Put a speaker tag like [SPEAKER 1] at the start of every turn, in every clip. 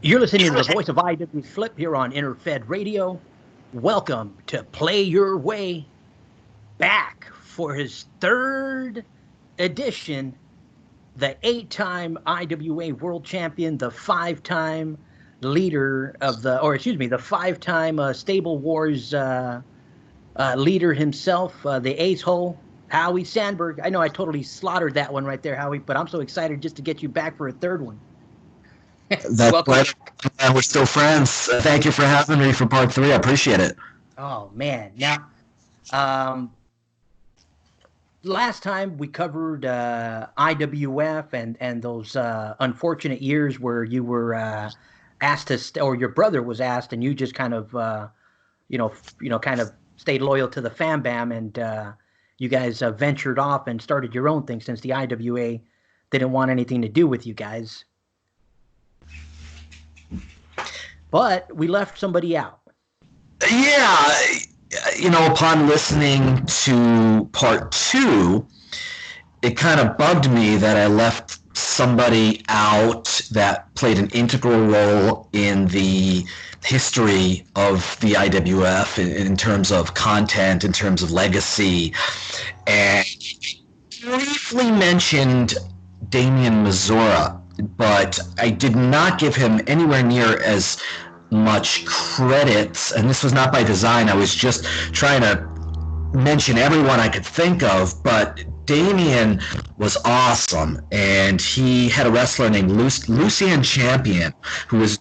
[SPEAKER 1] You're listening to the voice of IW Flip here on Interfed Radio. Welcome to Play Your Way back for his third edition, the 8-time IWA World Champion, the 5-time leader of the, the 5-time Stable Wars leader himself, the ace-hole, Howie Sandberg. I know I totally slaughtered that one right there, Howie, but I'm so excited just to get you back for a third one.
[SPEAKER 2] That's what, we're still friends. Thank you for having me for part 3. I appreciate it.
[SPEAKER 1] Oh, man. Now, last time we covered IWF and those unfortunate years where you were asked to, or your brother was asked, and you just kind of, kind of stayed loyal to the Fam Bam, and you guys ventured off and started your own thing since the IWA didn't want anything to do with you guys. But we left somebody out.
[SPEAKER 2] Yeah, upon listening to part 2, it kind of bugged me that I left somebody out that played an integral role in the history of the IWF in terms of content, in terms of legacy, and briefly mentioned Damian Mazura, but I did not give him anywhere near as much credit, and this was not by design. I was just trying to mention everyone I could think of, but Damian was awesome, and he had a wrestler named Lucien Champion, who was,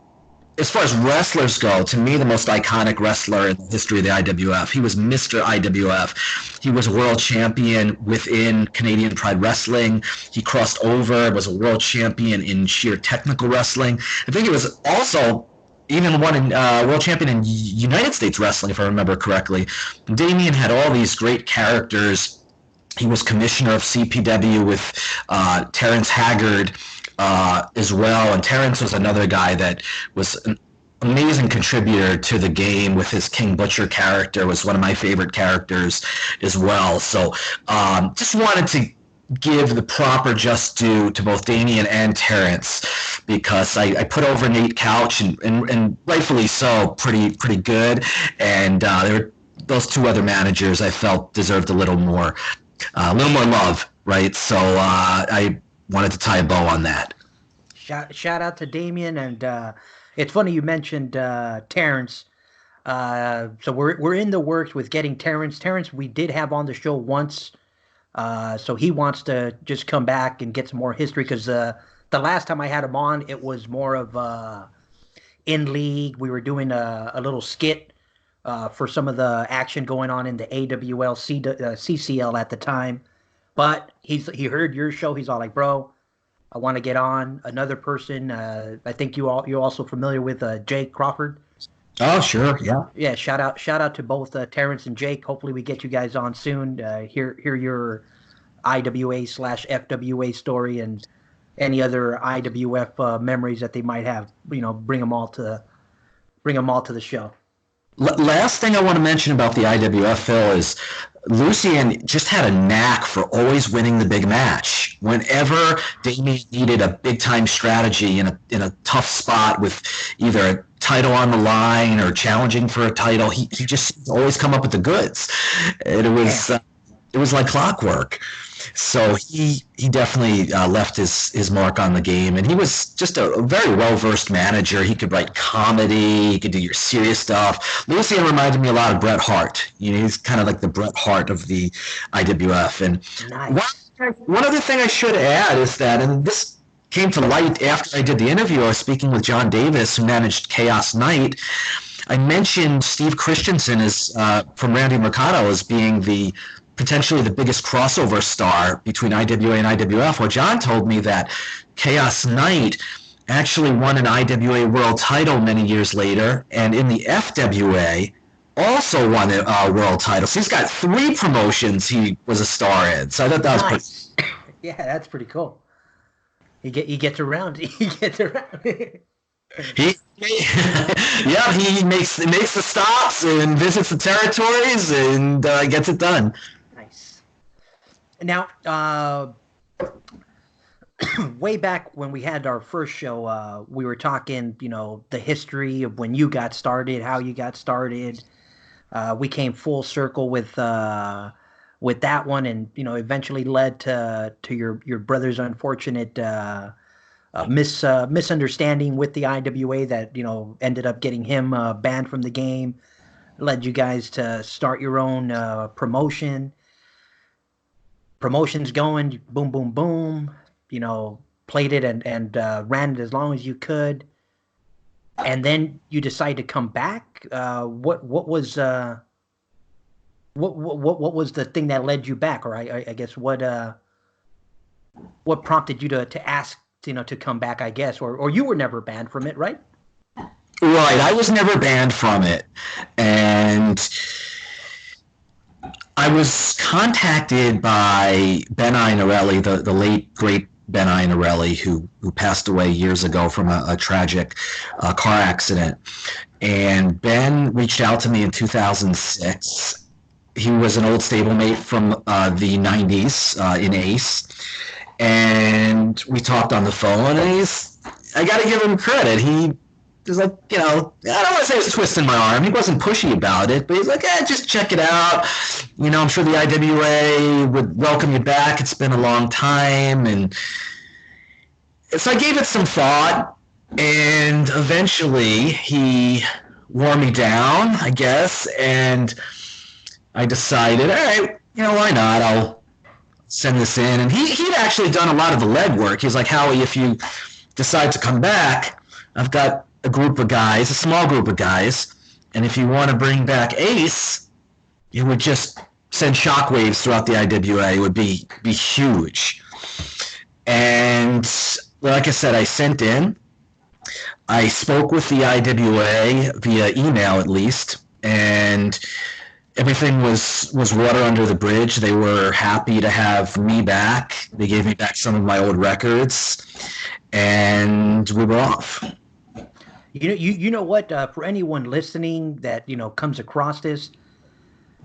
[SPEAKER 2] as far as wrestlers go, to me the most iconic wrestler in the history of the IWF. He was Mr. IWF. He was a world champion within Canadian Pride Wrestling. He crossed over, was a world champion in sheer technical wrestling. I think he was also even won in world champion in United States Wrestling, if I remember correctly. Damian had all these great characters. He was commissioner of CPW with Terrence Haggard as well, and Terrence was another guy that was an amazing contributor to the game with his King Butcher character, was one of my favorite characters as well. So just wanted to give the proper just due to both Damian and Terrence, because I put over Nate Couch, and rightfully so, pretty good, and there were those 2 other managers I felt deserved a little more love, right? So I wanted to tie a bow on that.
[SPEAKER 1] Shout out to Damian, and it's funny you mentioned Terrence. So we're in the works with getting Terrence. Terrence, we did have on the show once, so he wants to just come back and get some more history, because the last time I had him on, it was more of in league. We were doing a little skit for some of the action going on in the AWL CCL at the time. But he heard your show. He's all like, bro, I want to get on. Another person, I think you're also familiar with Jake Crawford.
[SPEAKER 2] Oh, sure, yeah.
[SPEAKER 1] Yeah, shout out to both Terrence and Jake. Hopefully we get you guys on soon. Hear your IWA/FWA story and any other IWF memories that they might have. Bring them all to the show.
[SPEAKER 2] Last thing I want to mention about the IWF, Phil, is Lucien just had a knack for always winning the big match. Whenever Damian needed a big-time strategy in a tough spot with either a title on the line or challenging for a title, he just always come up with the goods. And it was like clockwork. So he definitely left his mark on the game, and he was just a very well-versed manager. He could write comedy, he could do your serious stuff. Lucien reminded me a lot of Bret Hart. He's kind of like the Bret Hart of the IWF. And
[SPEAKER 1] nice.
[SPEAKER 2] One other thing I should add is that, and this came to light after I did the interview, I was speaking with John Davis, who managed Chaos Night. I mentioned Steve Christensen from Randy Mercado as being potentially the biggest crossover star between IWA and IWF. Well, John told me that Chaos Night actually won an IWA world title many years later, and in the FWA also won a world title. So he's got 3 promotions he was a star in. So I thought that was
[SPEAKER 1] nice. Yeah, that's pretty cool. He gets around. He gets around.
[SPEAKER 2] He makes the stops and visits the territories and gets it done.
[SPEAKER 1] Nice. Now, way back when we had our first show, we were talking, the history of when you got started, how you got started. We came full circle with that one, and eventually led to your brother's unfortunate misunderstanding with the IWA that ended up getting him banned from the game. Led you guys to start your own promotions going, boom, boom, boom. Played it and ran it as long as you could, and then you decide to come back. What was what was the thing that led you back, or I guess what prompted you to ask to come back, I guess, or you were never banned from it, right?
[SPEAKER 2] Right, I was never banned from it, and I was contacted by Ben Iannarelli, the late great Ben Iannarelli, who passed away years ago from a tragic car accident. And Ben reached out to me in 2006. He was an old stablemate from the 90s in Ace. And we talked on the phone, and I got to give him credit. He was like, I don't want to say he was twisting my arm. He wasn't pushy about it, but he's like, just check it out. I'm sure the IWA would welcome you back. It's been a long time. And so I gave it some thought, and eventually he wore me down, I guess, and I decided, all right, why not? I'll send this in. And he'd actually done a lot of the legwork. He's like, Howie, if you decide to come back, I've got a group of guys, a small group of guys, and if you want to bring back Ace, you would just send shockwaves throughout the IWA. It would be huge. And like I said, I sent in. I spoke with the IWA via email, at least, and everything was water under the bridge. They were happy to have me back. They gave me back some of my old records, and we were off.
[SPEAKER 1] You know what? For anyone listening that comes across this,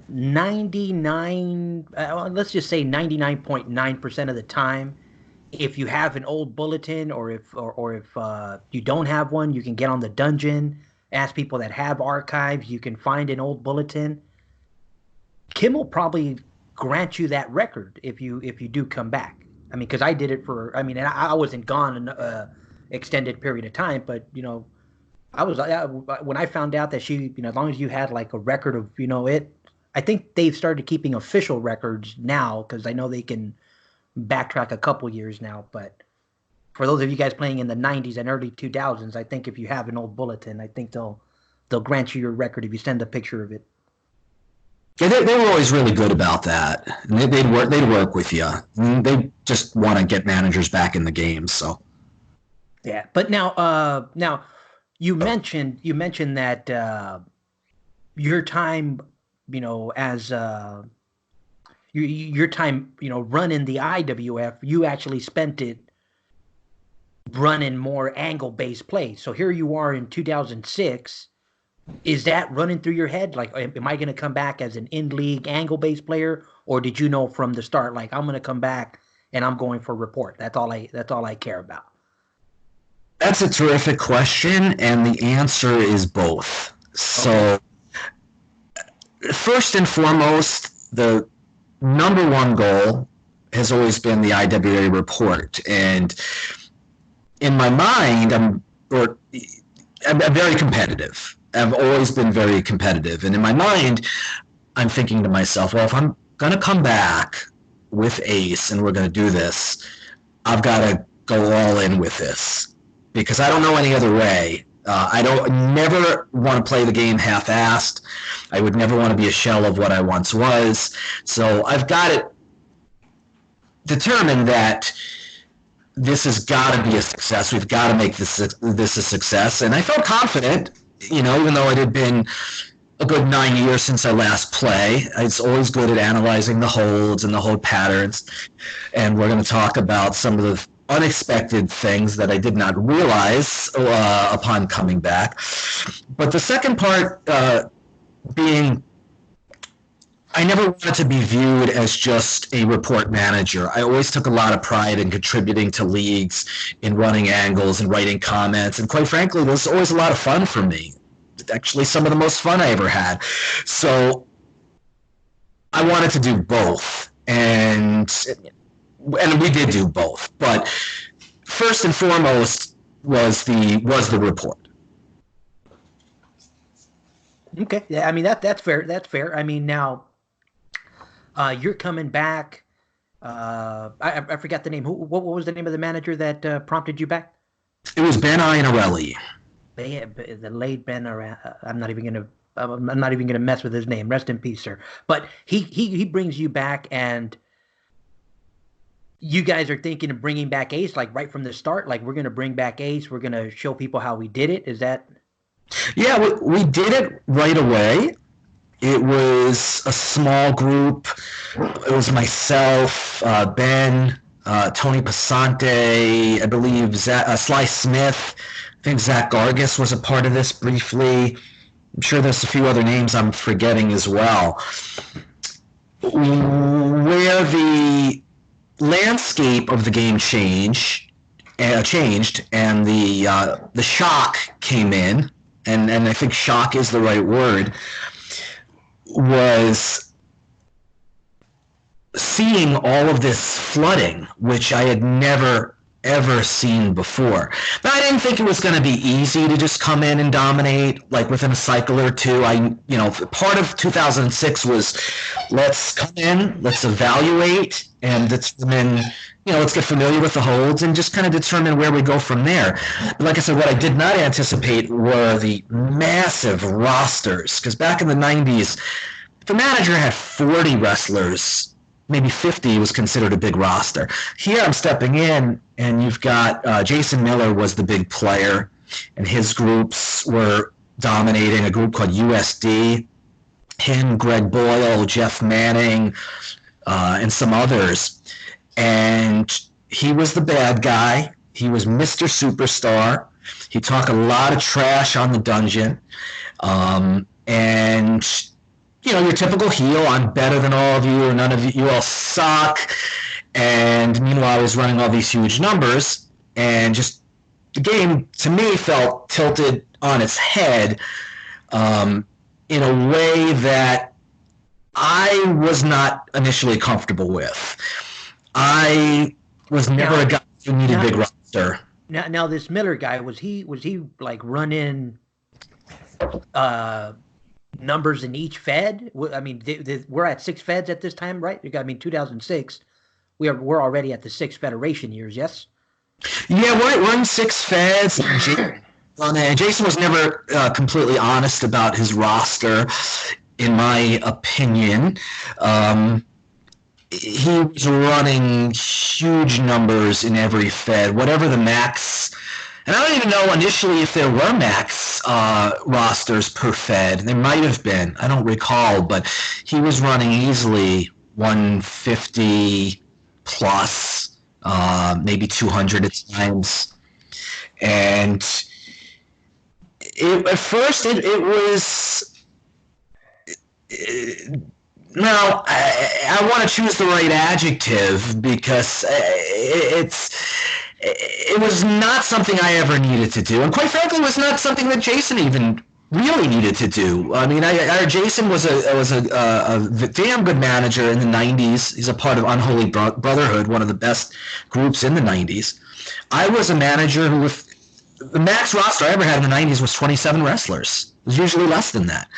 [SPEAKER 1] 99, let's just say 99.9% of the time, if you have an old bulletin, or if you don't have one, you can get on the dungeon, ask people that have archives. You can find an old bulletin. Kim will probably grant you that record if you do come back. I mean, because I did it for. I mean, and I wasn't gone an extended period of time, but I was when I found out that she, as long as you had like a record of it. I think they've started keeping official records now, because I know they can backtrack a couple years now. But for those of you guys playing in the 90s and early 2000s, I think if you have an old bulletin, I think they'll grant you your record if you send a picture of it.
[SPEAKER 2] Yeah, they were always really good about that. And they'd work with you. They just want to get managers back in the game. So
[SPEAKER 1] yeah, but now you mentioned that your time, as your time, running the IWF, you actually spent it running more angle-based plays. So here you are in 2006. Is that running through your head? Like, am I going to come back as an in-league angle-based player, or did you know from the start, like, I'm going to come back and I'm going for report? That's all I care about.
[SPEAKER 2] That's a terrific question, and the answer is both. So, first and foremost, the number one goal has always been the IWA report, and in my mind, I'm very competitive. I've always been very competitive, and in my mind, I'm thinking to myself, well, if I'm going to come back with Ace and we're going to do this, I've got to go all in with this, because I don't know any other way. I never want to play the game half-assed. I would never want to be a shell of what I once was. So I've got it determined that this has got to be a success. We've got to make this a success. And I felt confident, even though it had been a good 9 years since I last play. It's always good at analyzing the holds and the hold patterns. And we're going to talk about some of the unexpected things that I did not realize upon coming back. But the second part being I never wanted to be viewed as just a report manager. I always took a lot of pride in contributing to leagues, in running angles and writing comments. And quite frankly, it was always a lot of fun for me. Actually, some of the most fun I ever had. So I wanted to do both. And we did do both. But first and foremost was the report.
[SPEAKER 1] Okay, yeah, I mean that's fair. That's fair. I mean now, you're coming back. I forgot the name. What was the name of the manager that prompted you back?
[SPEAKER 2] It was Ben Iannarelli.
[SPEAKER 1] The late Ben. I'm not even gonna. I'm not even gonna mess with his name. Rest in peace, sir. But he brings you back, and you guys are thinking of bringing back Ace like right from the start. Like we're gonna bring back Ace. We're gonna show people how we did it. Is that?
[SPEAKER 2] Yeah, we did it right away. It was a small group. It was myself, Ben, Tony Passante, I believe Sly Smith. I think Zach Gargis was a part of this briefly. I'm sure there's a few other names I'm forgetting as well. Where the landscape of the game changed, and the shock came in, and I think shock is the right word, was seeing all of this flooding, which I had never ever seen before. Now, I didn't think it was going to be easy to just come in and dominate like within a cycle or two. Part of 2006 was let's come in, let's evaluate, and determine, let's get familiar with the holds and just kind of determine where we go from there. But like I said, what I did not anticipate were the massive rosters, because back in the 90s, if a manager had 40 wrestlers, maybe 50 was considered a big roster. Here I'm stepping in, and you've got Jason Miller was the big player, and his groups were dominating a group called USD. Him, Greg Boyle, Jeff Manning, and some others. And he was the bad guy. He was Mr. Superstar. He talked a lot of trash on the dungeon. And your typical heel, I'm better than all of you, or none of you all suck. And meanwhile, I was running all these huge numbers, and just the game, to me, felt tilted on its head in a way that I was not initially comfortable with. I was never a guy who needed a big roster.
[SPEAKER 1] Now, this Miller guy, was he like running numbers in each Fed? I mean, we're at 6 Feds at this time, right? I mean, 2006. We're already at the 6 Federation years, yes?
[SPEAKER 2] Yeah, we're in 6 Feds. And Jason was never completely honest about his roster, in my opinion. He was running huge numbers in every Fed, whatever the max. And I don't even know initially if there were max rosters per Fed. There might have been. I don't recall, but he was running easily 150 plus, maybe 200 at times. And at first it was... Now, I want to choose the right adjective, because it was not something I ever needed to do, and quite frankly, it was not something that Jason even really needed to do. I mean, Jason was a damn good manager in the 90s. He's a part of Unholy Brotherhood, one of the best groups in the 90s. I was a manager who, with the max roster I ever had in the 90s was 27 wrestlers. It was usually less than that.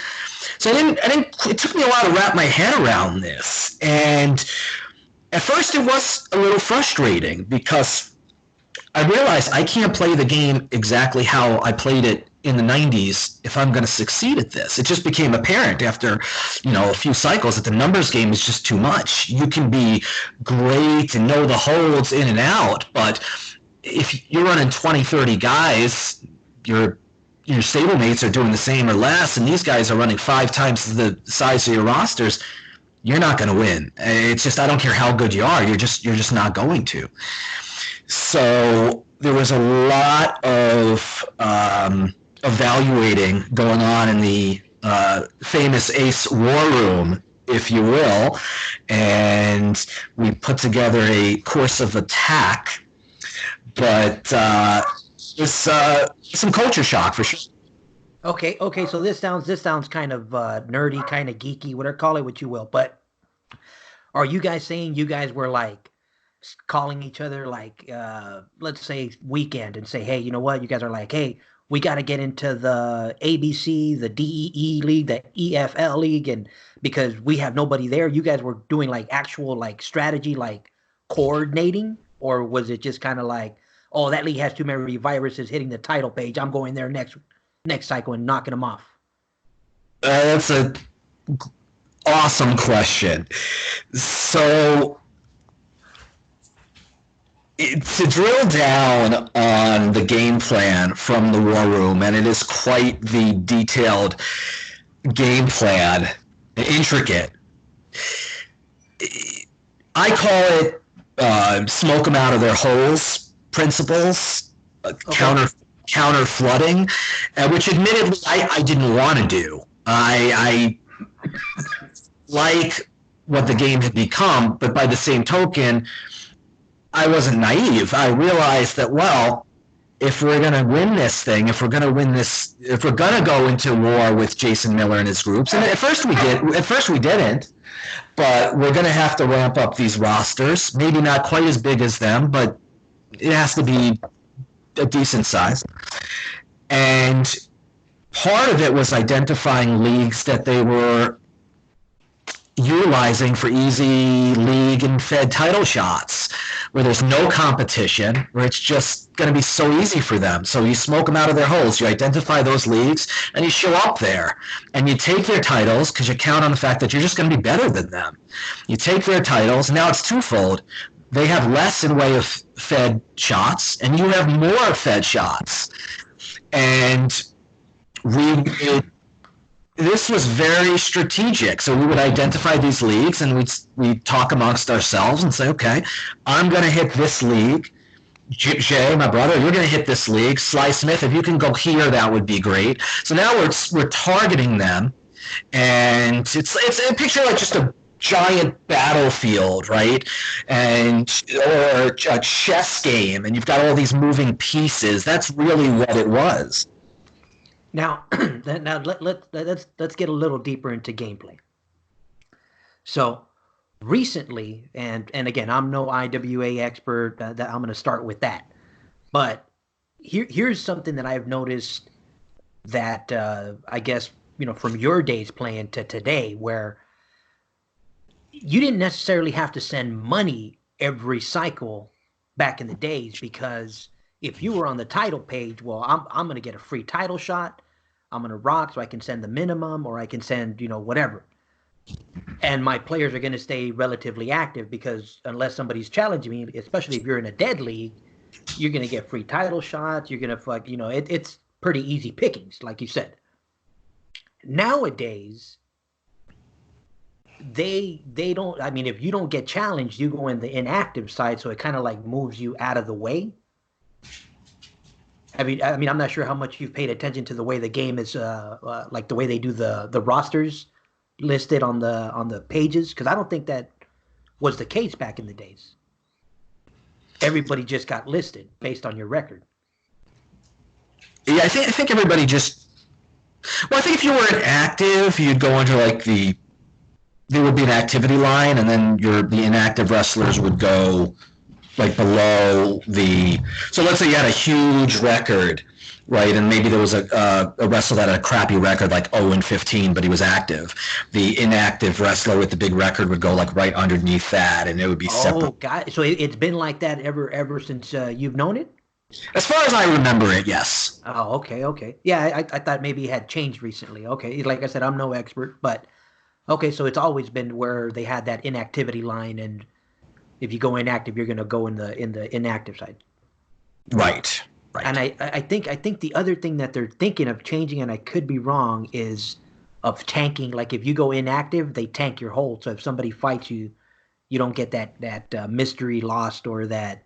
[SPEAKER 2] So it took me a while to wrap my head around this. And at first it was a little frustrating, because I realized I can't play the game exactly how I played it in the 90s if I'm going to succeed at this. It just became apparent after, a few cycles that the numbers game is just too much. You can be great and know the holds in and out, but if you're running 20, 30 guys, your stablemates are doing the same or less, and these guys are running 5 times the size of your rosters, you're not going to win. It's just, I don't care how good you are, you're just not going to. So there was a lot of evaluating going on in the famous Ace War Room if you will, and we put together a course of attack. But it's some culture shock for sure.
[SPEAKER 1] Okay. So this sounds kind of nerdy, kind of geeky, whatever, call it what you will. But are you guys saying you guys were like calling each other like let's say weekend and say, hey, you know what? You guys are like, hey, we got to get into the ABC, the DEE league, the EFL league, and because we have nobody there, you guys were doing like actual like strategy, like coordinating, or was it just kind of like, oh, that league has too many viruses hitting the title page. I'm going there next cycle and knocking them off.
[SPEAKER 2] That's a awesome question. So to drill down on the game plan from the War Room, and it is quite the detailed game plan, intricate. I call it smoke them out of their holes principles,
[SPEAKER 1] Okay.
[SPEAKER 2] counter flooding, which admittedly I didn't want to do. I like what the game had become, but by the same token, I wasn't naive. I realized that, well, if we're going to win this thing, if we're going to win this, if we're going to go into war with Jason Miller and his groups, and at first we didn't, but we're going to have to ramp up these rosters. Maybe not quite as big as them, but it has to be a decent size. And part of it was identifying leagues that they were utilizing for easy league and Fed title shots, where there's no competition, where it's just going to be so easy for them. So you smoke them out of their holes. You identify those leagues, and you show up there, and you take their titles because you count on the fact that you're just going to be better than them. You take their titles. Now it's twofold. They have less in way of Fed shots, and you have more Fed shots. And this was very strategic. So we would identify these leagues, and we'd talk amongst ourselves and say, okay, I'm going to hit this league. Jay, my brother, you're going to hit this league. Sly Smith, if you can go here, that would be great. So now we're targeting them, and it's a picture like just a giant battlefield, right? And or a chess game, and you've got all these moving pieces. That's really what it was.
[SPEAKER 1] Now, now let's get a little deeper into gameplay. So recently, and again, I'm no IWA expert. That I'm going to start with that. But here's something that I've noticed that I guess from your days playing to today, where you didn't necessarily have to send money every cycle back in the days, because if you were on the title page, well, I'm going to get a free title shot. I'm going to rock, so I can send the minimum, or I can send whatever. And my players are going to stay relatively active, because unless somebody's challenging me, especially if you're in a dead league, you're going to get free title shots. You're going to it's pretty easy pickings, like you said. Nowadays, they don't. I mean, if you don't get challenged, you go in the inactive side, so it kind of like moves you out of the way. I mean, I'm not sure how much you've paid attention to the way the game is, like the way they do the rosters listed on the pages, because I don't think that was the case back in the days. Everybody just got listed based on your record.
[SPEAKER 2] Yeah, I think everybody just. Well, I think if you were inactive, you'd go into like there would be an activity line, and then the inactive wrestlers would go like below the. So let's say you had a huge record, right? And maybe there was a wrestler that had a crappy record, like 0-15, but he was active. The inactive wrestler with the big record would go like right underneath that, and it would be
[SPEAKER 1] Oh,
[SPEAKER 2] separate.
[SPEAKER 1] God! So it's been like that ever since you've known it.
[SPEAKER 2] As far as I remember it, yes.
[SPEAKER 1] Oh, okay. Yeah, I thought maybe it had changed recently. Okay, like I said, I'm no expert, but okay, so it's always been where they had that inactivity line, and if you go inactive, you're going to go in the inactive side.
[SPEAKER 2] Right.
[SPEAKER 1] And
[SPEAKER 2] Right.
[SPEAKER 1] I think the other thing that they're thinking of changing, and I could be wrong, is of tanking. Like if you go inactive, they tank your hold. So if somebody fights you, you don't get that mystery lost, or that,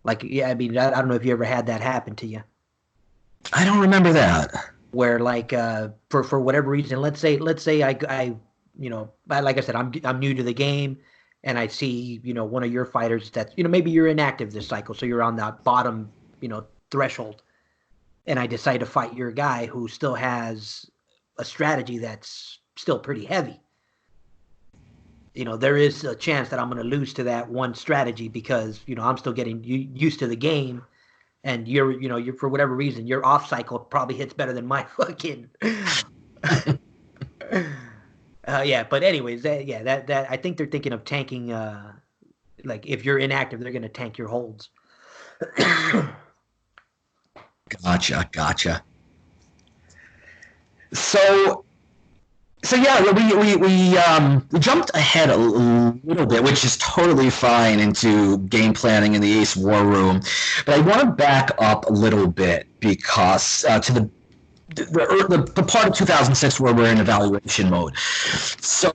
[SPEAKER 1] like, yeah. I mean, I don't know if you ever had that happen to you,
[SPEAKER 2] I don't remember that.
[SPEAKER 1] where like for whatever reason, let's say I like I said, I'm new to the game, and I see one of your fighters that's maybe you're inactive this cycle, so you're on that bottom threshold, and I decide to fight your guy who still has a strategy that's still pretty heavy. There is a chance that I'm going to lose to that one strategy because I'm still getting used to the game, and you're for whatever reason your off cycle probably hits better than my fucking. Yeah, but anyways, that I think they're thinking of tanking. Like if you're inactive, they're going to tank your holds.
[SPEAKER 2] Gotcha. So yeah, we jumped ahead a little bit, which is totally fine, into game planning in the Ace War Room. But I want to back up a little bit because to the part of 2006 where we're in evaluation mode. So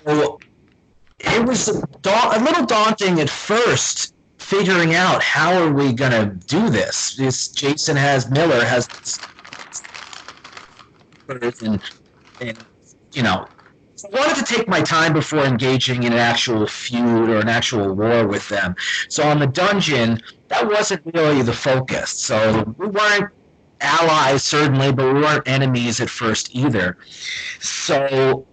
[SPEAKER 2] it was a little daunting at first, figuring out how are we going to do this. Jason Miller has and I wanted to take my time before engaging in an actual feud or an actual war with them. So on the dungeon, that wasn't really the focus. So we weren't allies, certainly, but we weren't enemies at first either. So,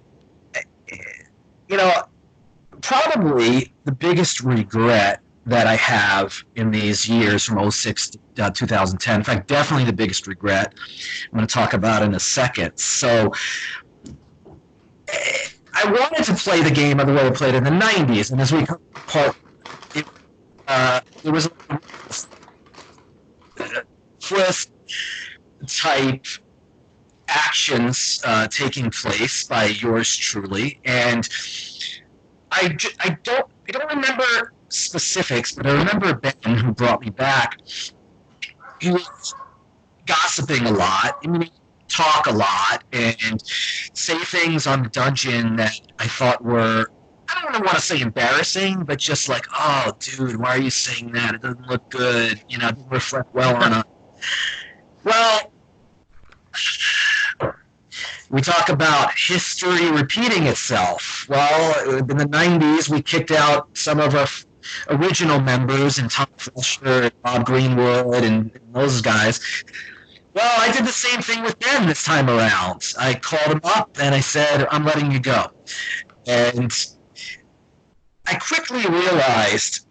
[SPEAKER 2] probably the biggest regret that I have in these years from 06 to 2010, in fact, definitely the biggest regret, I'm going to talk about in a second. So I wanted to play the game the way I played in the 90s, and as we come apart, it was twist type actions taking place by yours truly, and I don't remember specifics, but I remember Ben, who brought me back. He was gossiping a lot. I mean, he'd talk a lot and say things on the dungeon that I thought were, I don't want to say embarrassing, but just like, oh, dude, why are you saying that? It doesn't look good. It doesn't reflect well on us. Well, we talk about history repeating itself. Well, in the 90s, we kicked out some of our original members, and Tom Fletcher and Bob Greenwood and those guys. Well, I did the same thing with them this time around. I called them up and I said, I'm letting you go. And I quickly realized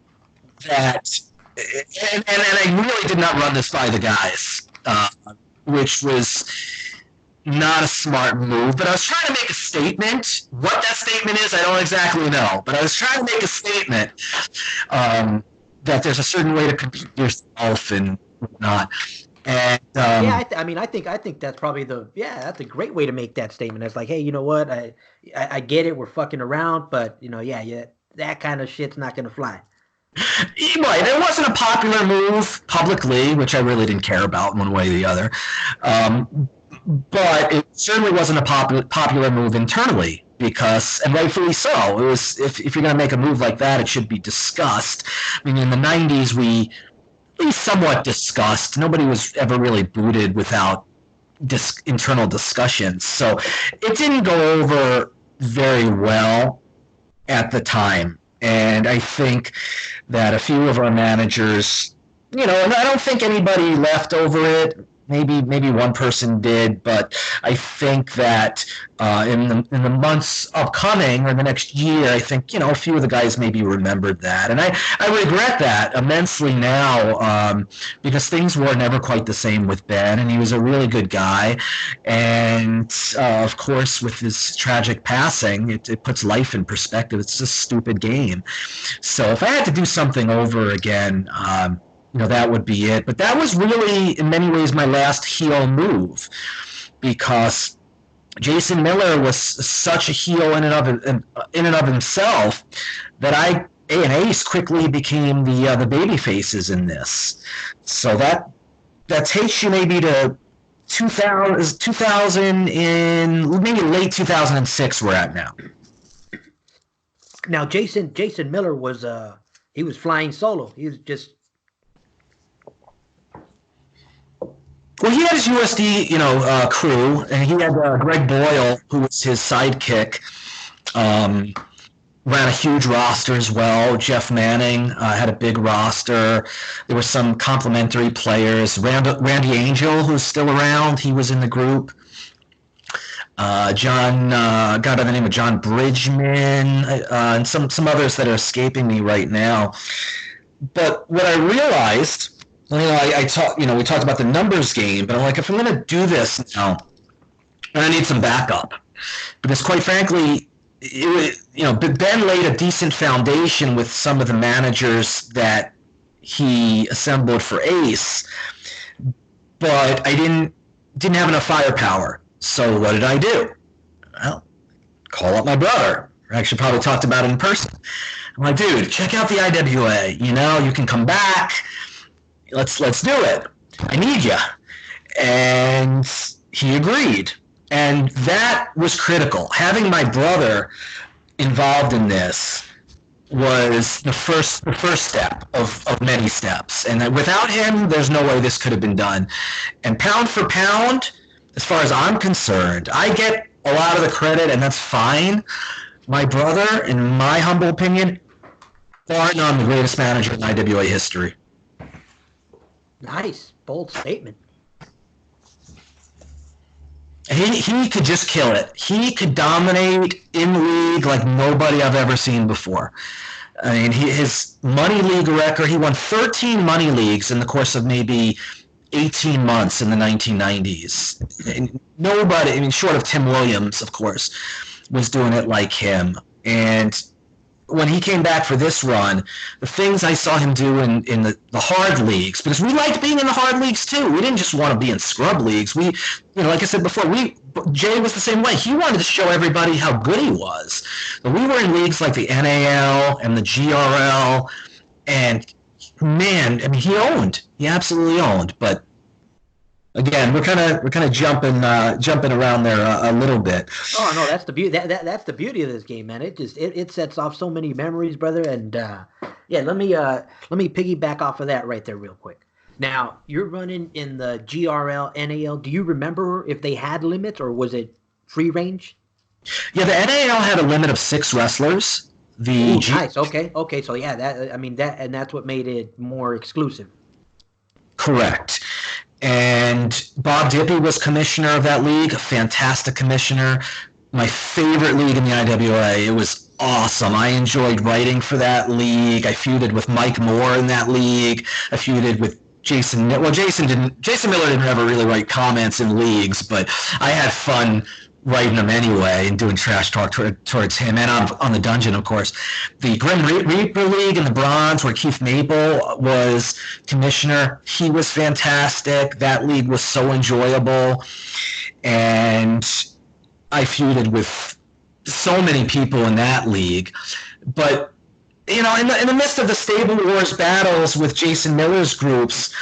[SPEAKER 2] that, and I really did not run this by the guys, which was not a smart move, but I was trying to make a statement. What that statement is, I don't exactly know, but I was trying to make a statement that there's a certain way to compete yourself and whatnot. And
[SPEAKER 1] I think that's probably that's a great way to make that statement. It's like, hey, you know what? I get it. We're fucking around, but that kind of shit's not gonna fly.
[SPEAKER 2] Right. It wasn't a popular move publicly, which I really didn't care about one way or the other. But it certainly wasn't a popular move internally, because, and rightfully so, it was, if you're going to make a move like that, it should be discussed. I mean, in the 90s, we somewhat discussed. Nobody was ever really booted without internal discussions. So it didn't go over very well at the time. And I think that a few of our managers, and I don't think anybody left over it. Maybe one person did, but I think that in the months upcoming, or the next year, I think a few of the guys maybe remembered that, and I regret that immensely now, because things were never quite the same with Ben, and he was a really good guy, and of course with his tragic passing, it puts life in perspective. It's a stupid game. So if I had to do something over again, that would be it. But that was really, in many ways, my last heel move, because Jason Miller was such a heel in and of himself that Ace quickly became the baby faces in this. So that takes you maybe to 2000 in maybe late 2006. We're at now.
[SPEAKER 1] Now Jason Miller was he was flying solo. He was just.
[SPEAKER 2] Well, he had his USD, crew, and he had Greg Boyle, who was his sidekick. Um, Ran a huge roster as well. Jeff Manning had a big roster. There were some complimentary players. Randy Angel, who's still around, he was in the group. John, guy by the name of John Bridgman, and some others that are escaping me right now. But what I realized, we talked about the numbers game, but I'm like, if I'm going to do this now, I need some backup, because quite frankly, Ben laid a decent foundation with some of the managers that he assembled for Ace, but I didn't have enough firepower. So what did I do? Well, call up my brother. I actually probably talked about it in person. I'm like, dude, check out the IWA. You can come back. Let's do it. I need you. And he agreed. And that was critical. Having my brother involved in this was the first step of many steps. And without him, there's no way this could have been done. And pound for pound, as far as I'm concerned, I get a lot of the credit, and that's fine. My brother, in my humble opinion, far none the greatest manager in IWA history.
[SPEAKER 1] Nice, bold statement.
[SPEAKER 2] He could just kill it. He could dominate in the league like nobody I've ever seen before. I mean, his money league record, he won 13 money leagues in the course of maybe 18 months in the 1990s. And nobody, short of Tim Williams, of course, was doing it like him. And when he came back for this run, the things I saw him do in the hard leagues, because we liked being in the hard leagues too. We didn't just want to be in scrub leagues. We, like I said before, Jay was the same way. He wanted to show everybody how good he was. But we were in leagues like the NAL and the GRL, and man, he owned. He absolutely owned. But again, we're kind of jumping around there a little bit.
[SPEAKER 1] Oh no, that's the beauty. That's the beauty of this game, man. It sets off so many memories, brother. And let me piggyback off of that right there, real quick. Now you're running in the GRL, NAL. Do you remember if they had limits or was it free range?
[SPEAKER 2] Yeah, the NAL had a limit of 6 wrestlers.
[SPEAKER 1] Nice. Okay. So yeah, that's what made it more exclusive.
[SPEAKER 2] Correct. And Bob Dippy was commissioner of that league, a fantastic commissioner. My favorite league in the IWA. It was awesome. I enjoyed writing for that league. I feuded with Mike Moore in that league. I feuded with Jason. Well, Jason Miller didn't ever really write comments in leagues, but I had fun writing them anyway and doing trash talk towards him, and on the dungeon, of course. The Grim Reaper League in the Bronze, where Keith Maple was commissioner, he was fantastic. That league was so enjoyable, and I feuded with so many people in that league. But in the midst of the Stable Wars battles with Jason Miller's groups,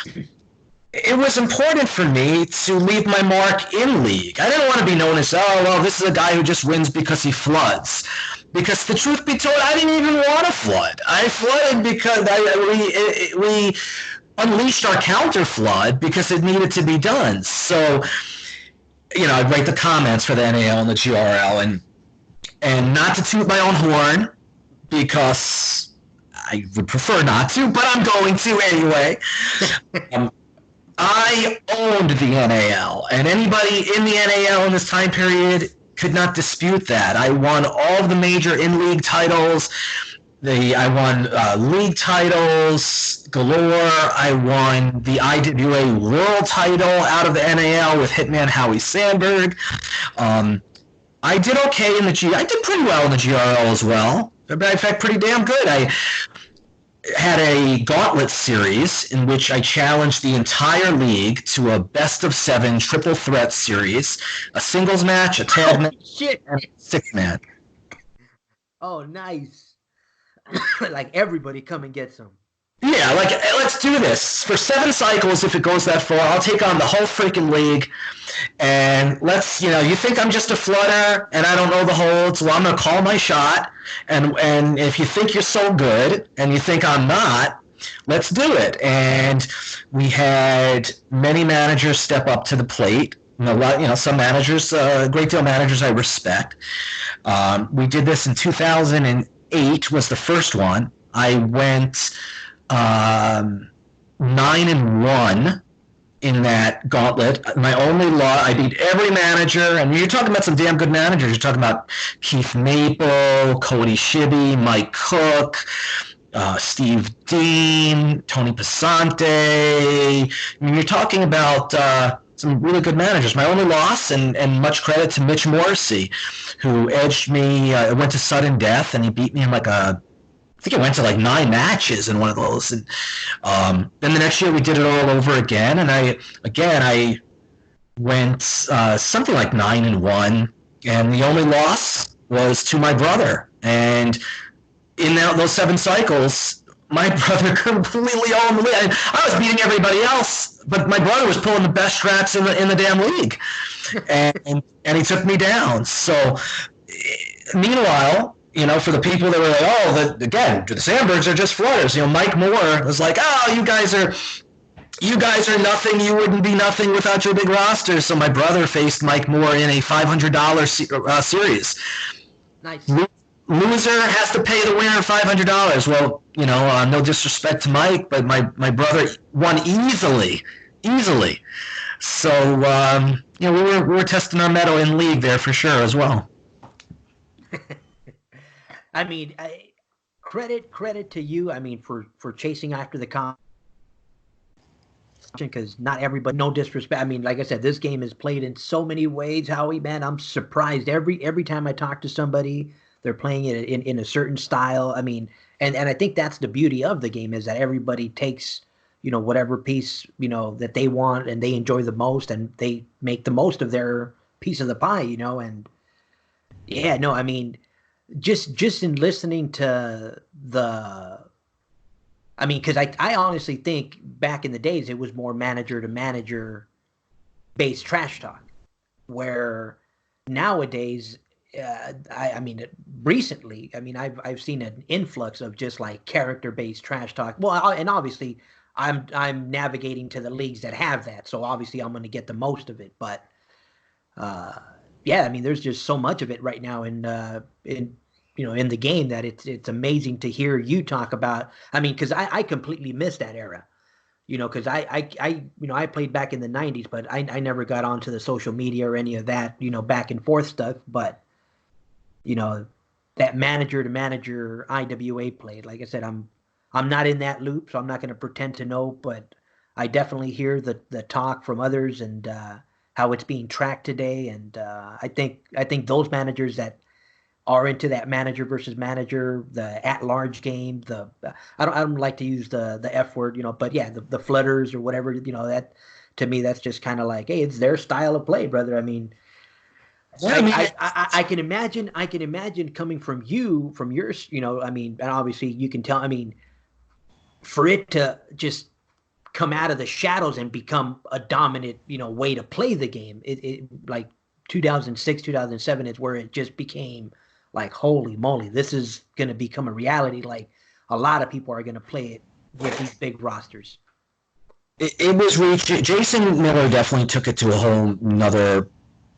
[SPEAKER 2] it was important for me to leave my mark in league. I didn't want to be known as, this is a guy who just wins because he floods. Because the truth be told, I didn't even want to flood. I flooded because we unleashed our counter flood because it needed to be done. So, I'd write the comments for the NAL and the GRL, and not to toot my own horn, because I would prefer not to, but I'm going to anyway. I owned the NAL, and anybody in the NAL in this time period could not dispute that. I won all of the major in-league titles. I won league titles galore. I won the IWA World title out of the NAL with Hitman Howie Sandberg. I did okay in I did pretty well in the GRL as well. In fact, pretty damn good. I had a gauntlet series in which I challenged the entire league to a best-of-7 triple threat series, a singles match, a tag match, and a 6-man.
[SPEAKER 1] Oh, nice. Like everybody come and get some.
[SPEAKER 2] Yeah, let's do this. For 7 cycles, if it goes that far, I'll take on the whole freaking league. And let's, you think I'm just a flooder and I don't know the holds, well, I'm going to call my shot. And if you think you're so good and you think I'm not, let's do it. And we had many managers step up to the plate. some managers, a great deal of managers I respect. We did this in 2008 was the first one. I went 9-1 in that gauntlet. My only loss, I beat every manager, and you're talking about some damn good managers. You're talking about Keith Maple, Cody Shibby, Mike Cook, Steve Dean, Tony Passante. I mean, you're talking about some really good managers. My only loss, and much credit to Mitch Morrissey, who edged me. Went to sudden death, and he beat me in I think it went to 9 matches in one of those. And then the next year we did it all over again, and I went something like 9-1, and the only loss was to my brother. And in those 7 cycles, my brother completely owned the league. I was beating everybody else, but my brother was pulling the best strats in the damn league, and he took me down. So meanwhile, for the people that were like, the Sandbergs are just floaters. Mike Moore was like, oh, you guys are nothing. You wouldn't be nothing without your big roster. So my brother faced Mike Moore in a $500 series.
[SPEAKER 1] Nice.
[SPEAKER 2] Loser has to pay the winner $500. Well, no disrespect to Mike, but my brother won easily. So we were testing our mettle in league there for sure as well.
[SPEAKER 1] I mean, credit to you. I mean, for chasing after the competition, because not everybody. No disrespect. I mean, like I said, this game is played in so many ways. Howie, man, I'm surprised every time I talk to somebody, they're playing it in a certain style. I mean, and I think that's the beauty of the game, is that everybody takes whatever piece that they want and they enjoy the most, and they make the most of their piece of the pie. And yeah, no, I mean. Just in listening to because I honestly think back in the days it was more manager to manager based trash talk, where nowadays recently I've seen an influx of just character based trash talk. Well, and obviously I'm navigating to the leagues that have that, so obviously I'm going to get the most of it. But yeah, I mean, there's just so much of it right now in the game that it's amazing to hear you talk about. I mean, because I completely missed that era, because I played back in the 90s, but I never got onto the social media or any of that, back and forth stuff. But that manager to manager IWA played. Like I said, I'm not in that loop, so I'm not going to pretend to know, but I definitely hear the talk from others and how it's being tracked today. And I think those managers that are into that manager versus manager, the at-large game, I don't like to use the F word, but yeah, the flutters or whatever, that to me, that's just kind of like, hey, it's their style of play, brother. I mean, I can imagine coming from you, from yours, I mean, and obviously you can tell, I mean, for it to just come out of the shadows and become a dominant, way to play the game, it like 2006, 2007 is where it just became like, holy moly, this is going to become a reality. Like, a lot of people are going to play it with these big rosters.
[SPEAKER 2] It was reaching. Jason Miller definitely took it to a whole nother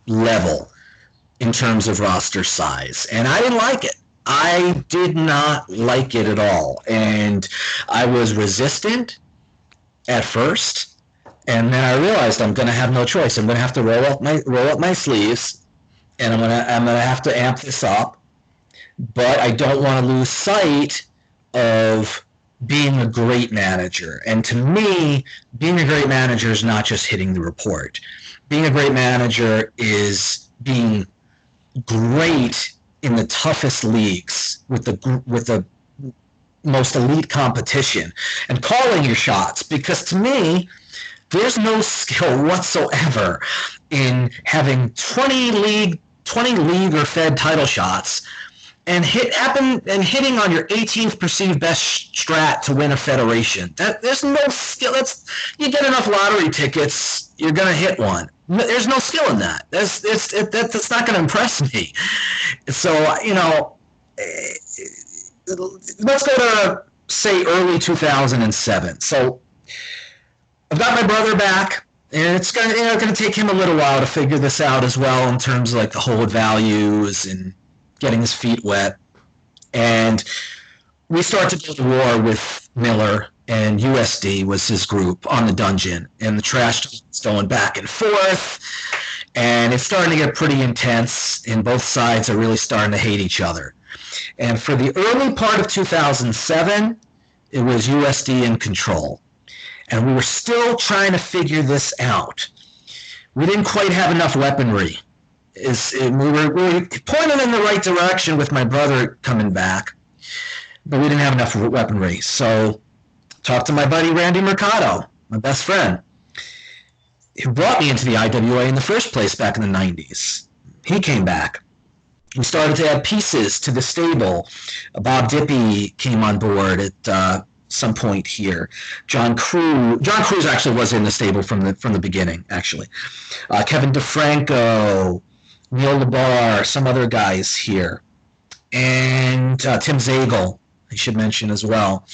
[SPEAKER 2] level in terms of roster size, and I didn't like it. I did not like it at all, and I was resistant at first, and then I realized I'm going to have no choice. I'm going to have to roll up my sleeves, and I'm going to have to amp this up. But I don't want to lose sight of being a great manager. And to me, being a great manager is not just hitting the report. Being a great manager is being great in the toughest leagues with the most elite competition and calling your shots. Because to me, there's no skill whatsoever in having 20 league or Fed title shots and hitting on your 18th perceived best strat to win a federation. There's no skill. You get enough lottery tickets, you're gonna hit one. There's no skill in that. That's not gonna impress me. So let's go to say early 2007. So I've got my brother back. And it's going to take him a little while to figure this out as well in terms of like the hold values and getting his feet wet. And we start to go to war with Miller, and USD was his group on the dungeon, and the trash talk is going back and forth, and it's starting to get pretty intense, and both sides are really starting to hate each other. And for the early part of 2007, it was USD in control. And we were still trying to figure this out. We didn't quite have enough weaponry. We were pointed in the right direction with my brother coming back, but we didn't have enough weaponry. So talked to my buddy Randy Mercado, my best friend, who brought me into the IWA in the first place back in the 90s. He came back. We started to add pieces to the stable. Bob Dippy came on board at some point here. John Cruz actually was in the stable from the beginning, actually. Kevin DeFranco, Neil LeBar, some other guys here. And Tim Zagel, I should mention as well.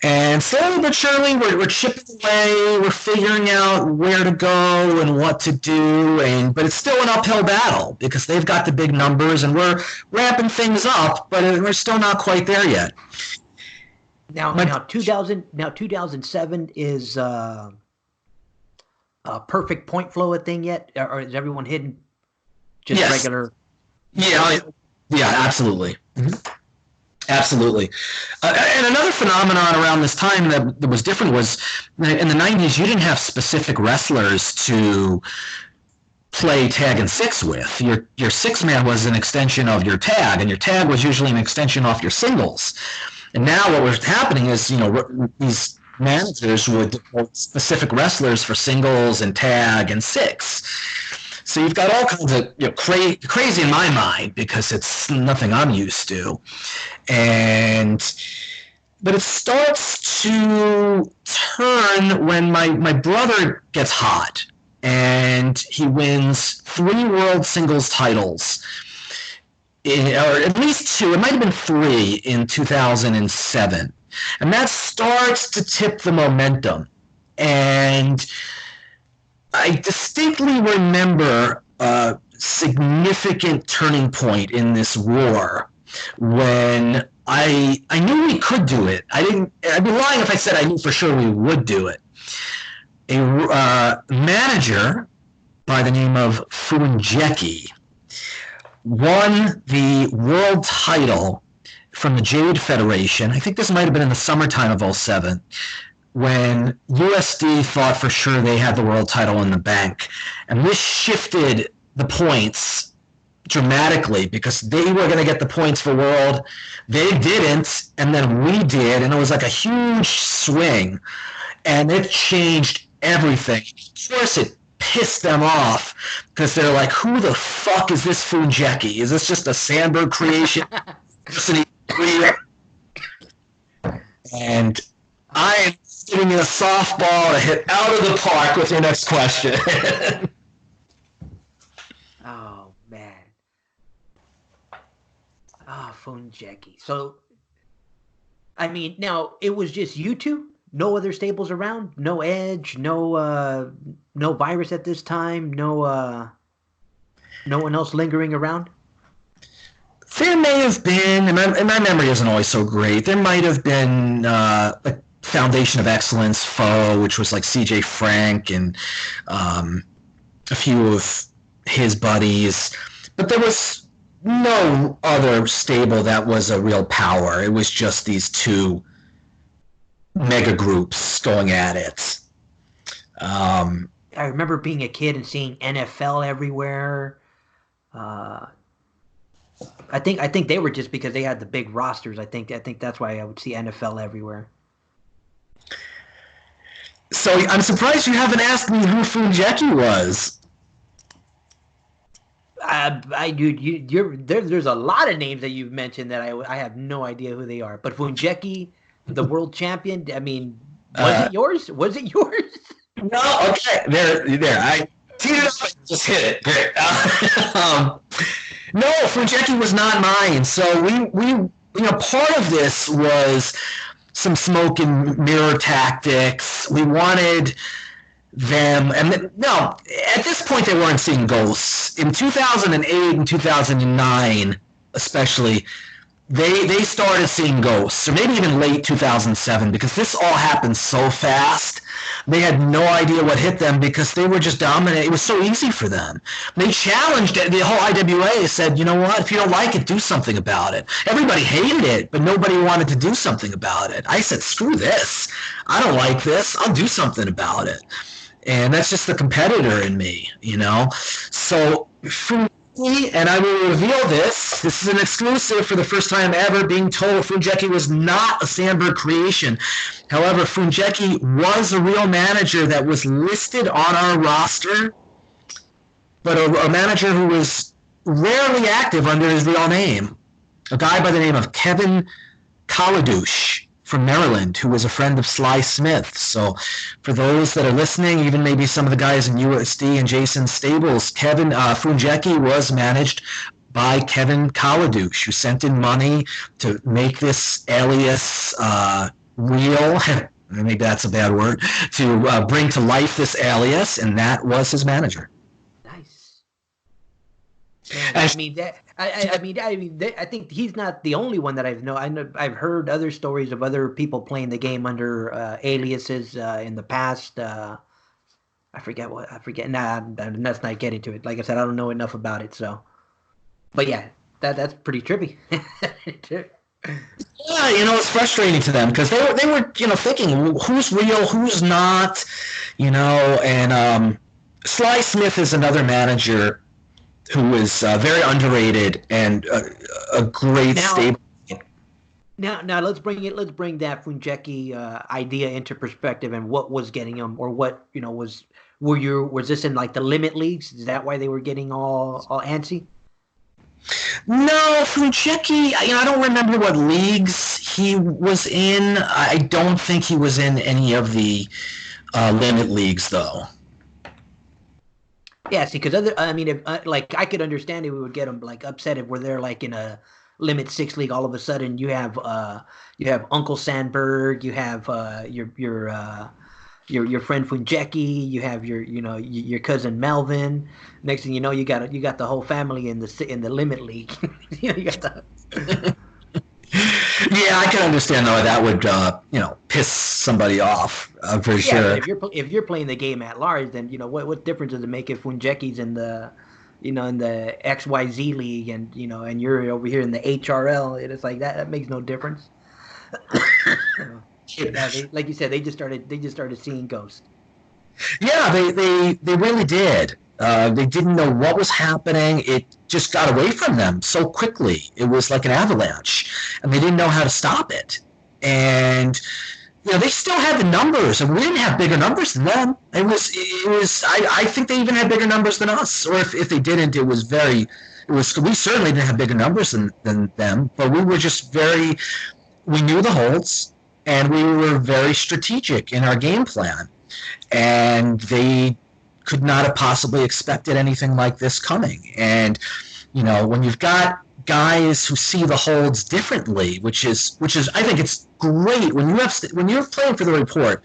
[SPEAKER 2] And slowly but surely, we're chipping away. We're figuring out where to go and what to do. But it's still an uphill battle because they've got the big numbers, and we're ramping things up, but we're still not quite there yet.
[SPEAKER 1] Now 2007 is a perfect point flow a thing yet, or is everyone hitting just regular?
[SPEAKER 2] Yeah, absolutely. Mm-hmm. Absolutely. And another phenomenon around this time that was different was in the 90s, you didn't have specific wrestlers to play tag and six with. Your six-man was an extension of your tag, and your tag was usually an extension off your singles. And now what was happening is, these managers would devote specific wrestlers for singles and tag and six. So you've got all kinds of crazy in my mind because it's nothing I'm used to. But it starts to turn when my brother gets hot and he wins 3 world singles titles. Or at least 2, it might have been 3 in 2007. And that starts to tip the momentum. And I distinctly remember a significant turning point in this war when I knew we could do it. I'd be lying if I said I knew for sure we would do it. A manager by the name of Funjeki won the world title from the Jade Federation. I think this might have been in the summertime of 2007, when USD thought for sure they had the world title in the bank. And this shifted the points dramatically because they were going to get the points for world. They didn't, and then we did, and it was like a huge swing. And it changed everything. Of course, it pissed them off because they're like, who the fuck is this Funjeki? Is this just a Sandberg creation? And I am giving you a softball to hit out of the park with your next question.
[SPEAKER 1] Oh, man. Funjeki. So, I mean, now, it was just you two? No other stables around? No Edge? No Virus at this time? No one else lingering around?
[SPEAKER 2] There may have been, and my memory isn't always so great, there might have been a Foundation of Excellence foe, which was like CJ Frank and a few of his buddies. But there was no other stable that was a real power. It was just these two mega groups going at it.
[SPEAKER 1] I remember being a kid and seeing NFL everywhere. I think they were just because they had the big rosters. I think that's why I would see NFL everywhere.
[SPEAKER 2] So I'm surprised you haven't asked me who Funjeki was.
[SPEAKER 1] There's a lot of names that you've mentioned that I have no idea who they are. But Funjeki, the world champion, I mean, was it yours? Was it yours?
[SPEAKER 2] No, okay. There. I teed it up and just hit it. Great. No, Funjeki was not mine. So we part of this was some smoke and mirror tactics. We wanted them. And no, at this point, they weren't seeing ghosts. In 2008 and 2009, especially, they started seeing ghosts, or maybe even late 2007, because this all happened so fast. They had no idea what hit them because they were just dominant. It was so easy for them. They challenged it. The whole IWA said, you know what, if you don't like it, do something about it. Everybody hated it, but nobody wanted to do something about it. I said, screw this. I don't like this. I'll do something about it. And that's just the competitor in me, you know? So for me, and I will reveal this is an exclusive for the first time ever, being told Funjeki was not a Sandberg creation. However, Funjeki was a real manager that was listed on our roster, but a manager who was rarely active under his real name. A guy by the name of Kevin Kaladouche from Maryland, who was a friend of Sly Smith. So for those that are listening, even maybe some of the guys in USD and Jason's stables, Kevin Funjeki was managed by Kevin Kaladouche, who sent in money to make this alias real. Maybe that's a bad word. To bring to life this alias, and that was his manager.
[SPEAKER 1] Nice. Man, I mean that. I think he's not the only one that I know. I've heard other stories of other people playing the game under aliases in the past. I forget. Nah, let's not get into it. Like I said, I don't know enough about it. So, but yeah, that's pretty trippy.
[SPEAKER 2] Yeah, you know, it's frustrating to them because they were thinking who's real, who's not, and Sly Smith is another manager who is very underrated and a great stable.
[SPEAKER 1] Now let's bring that Funjeki idea into perspective and what was getting them, or what was this in like the limit leagues? Is that why they were getting all antsy?
[SPEAKER 2] No, Funjeki, I don't remember what leagues he was in. I don't think he was in any of the limit leagues though.
[SPEAKER 1] Yeah, see, because if I could understand it, we would get them like upset if we're there like in a limit 6 league. All of a sudden, you have Uncle Sandberg, you have your friend Funjeki, you have your cousin Melvin. Next thing you know, you got the whole family in the limit league. You got the.
[SPEAKER 2] Yeah, I can understand though that would piss somebody off for sure.
[SPEAKER 1] If you're playing the game at large, then what difference does it make if Funjeki's in the in the XYZ league and you're over here in the HRL? It's like that makes no difference. Yeah, like you said, they just started seeing ghosts.
[SPEAKER 2] Yeah, they really did. They didn't know what was happening. It just got away from them so quickly. It was like an avalanche, and they didn't know how to stop it. And they still had the numbers, and we didn't have bigger numbers than them. It was. I think they even had bigger numbers than us. Or if they didn't, we certainly didn't have bigger numbers than them. But we were just we knew the holds, and we were very strategic in our game plan, and they could not have possibly expected anything like this coming. And when you've got guys who see the holds differently, which is I think it's great when you're playing for the report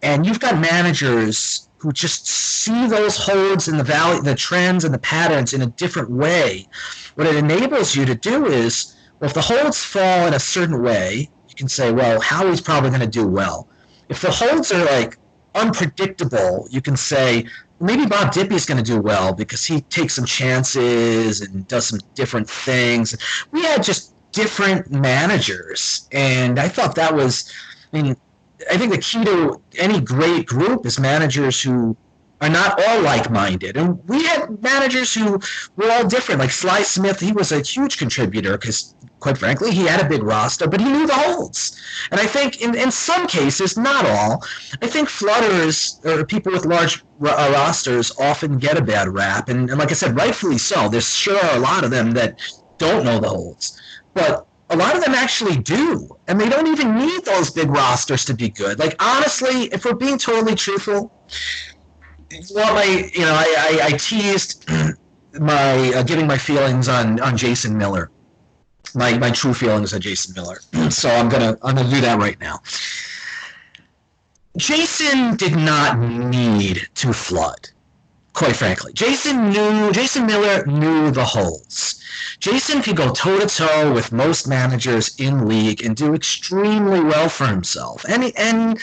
[SPEAKER 2] and you've got managers who just see those holds in the trends and the patterns in a different way. What it enables you to do is, well, if the holds fall in a certain way, you can say, well, Howie's probably going to do well. If the holds are like unpredictable, you can say maybe Bob Dippy's going to do well because he takes some chances and does some different things. We had just different managers, and I thought that was, I think the key to any great group is managers who are not all like-minded. And we had managers who were all different. Like Sly Smith, he was a huge contributor because, quite frankly, he had a big roster, but he knew the holds. And I think in some cases, not all, I think flutters or people with large rosters often get a bad rap. And like I said, rightfully so. There sure are a lot of them that don't know the holds. But a lot of them actually do. And they don't even need those big rosters to be good. Like, honestly, if we're being totally truthful, I teased my giving my feelings on Jason Miller, my true feelings on Jason Miller. So I'm gonna do that right now. Jason did not need to flood. Quite frankly, Jason Miller knew the holes. Jason could go toe to toe with most managers in league and do extremely well for himself. And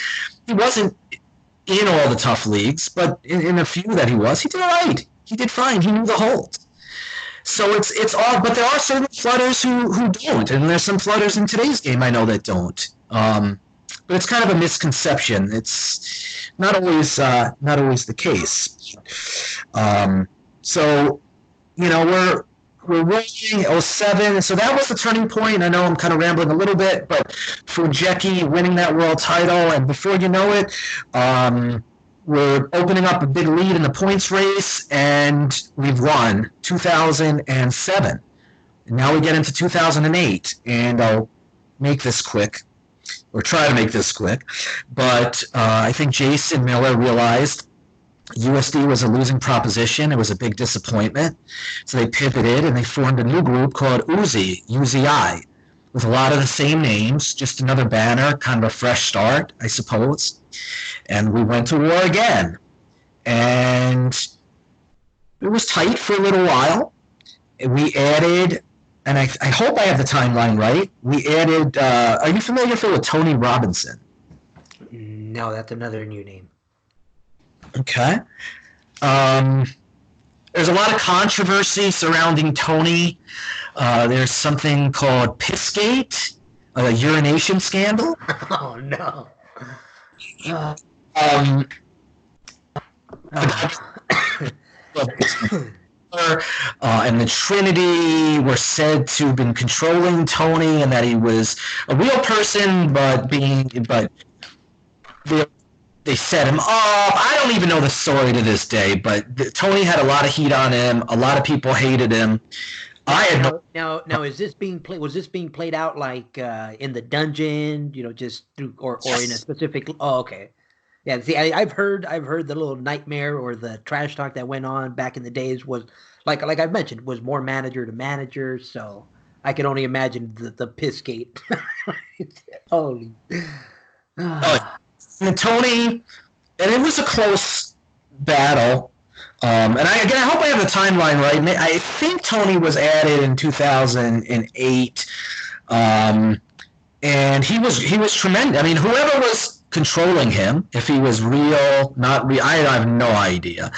[SPEAKER 2] he wasn't in all the tough leagues, but in a few that he was, he did all right. He did fine. He knew the holes. So it's all, but there are certain flooders who don't, and there's some flooders in today's game I know that don't. But it's kind of a misconception. It's not always the case. So we're rolling 07, so that was the turning point. I know I'm kind of rambling a little bit, but Funjeki winning that world title, and before you know it, we're opening up a big lead in the points race, and we've won 2007. And now we get into 2008, and I'll make this quick, or try to make this quick, but I think Jason Miller realized USD was a losing proposition. It was a big disappointment. So they pivoted and they formed a new group called UZI, with a lot of the same names, just another banner, kind of a fresh start, I suppose. And we went to war again. And it was tight for a little while. We added, and I hope I have the timeline right, we added, are you familiar, Phil, with Tony Robinson?
[SPEAKER 1] No, that's another new name.
[SPEAKER 2] Okay. There's a lot of controversy surrounding Tony. There's something called Pissgate, a urination scandal.
[SPEAKER 1] Oh, no.
[SPEAKER 2] And the Trinity were said to have been controlling Tony, and that he was a real person, but they set him up. I don't even know the story to this day, but Tony had a lot of heat on him. A lot of people hated him.
[SPEAKER 1] Now, is this being played? Was this being played out like in the dungeon? Just through or in a specific? Oh, okay. Yeah. See, I've heard the little nightmare or the trash talk that went on back in the days was like I've mentioned, was more manager to manager. So I can only imagine the Pissgate. Holy.
[SPEAKER 2] And Tony, and it was a close battle. And I hope I have the timeline right. I think Tony was added in 2008, and he was tremendous. I mean, whoever was controlling him, if he was real, not real, I have no idea.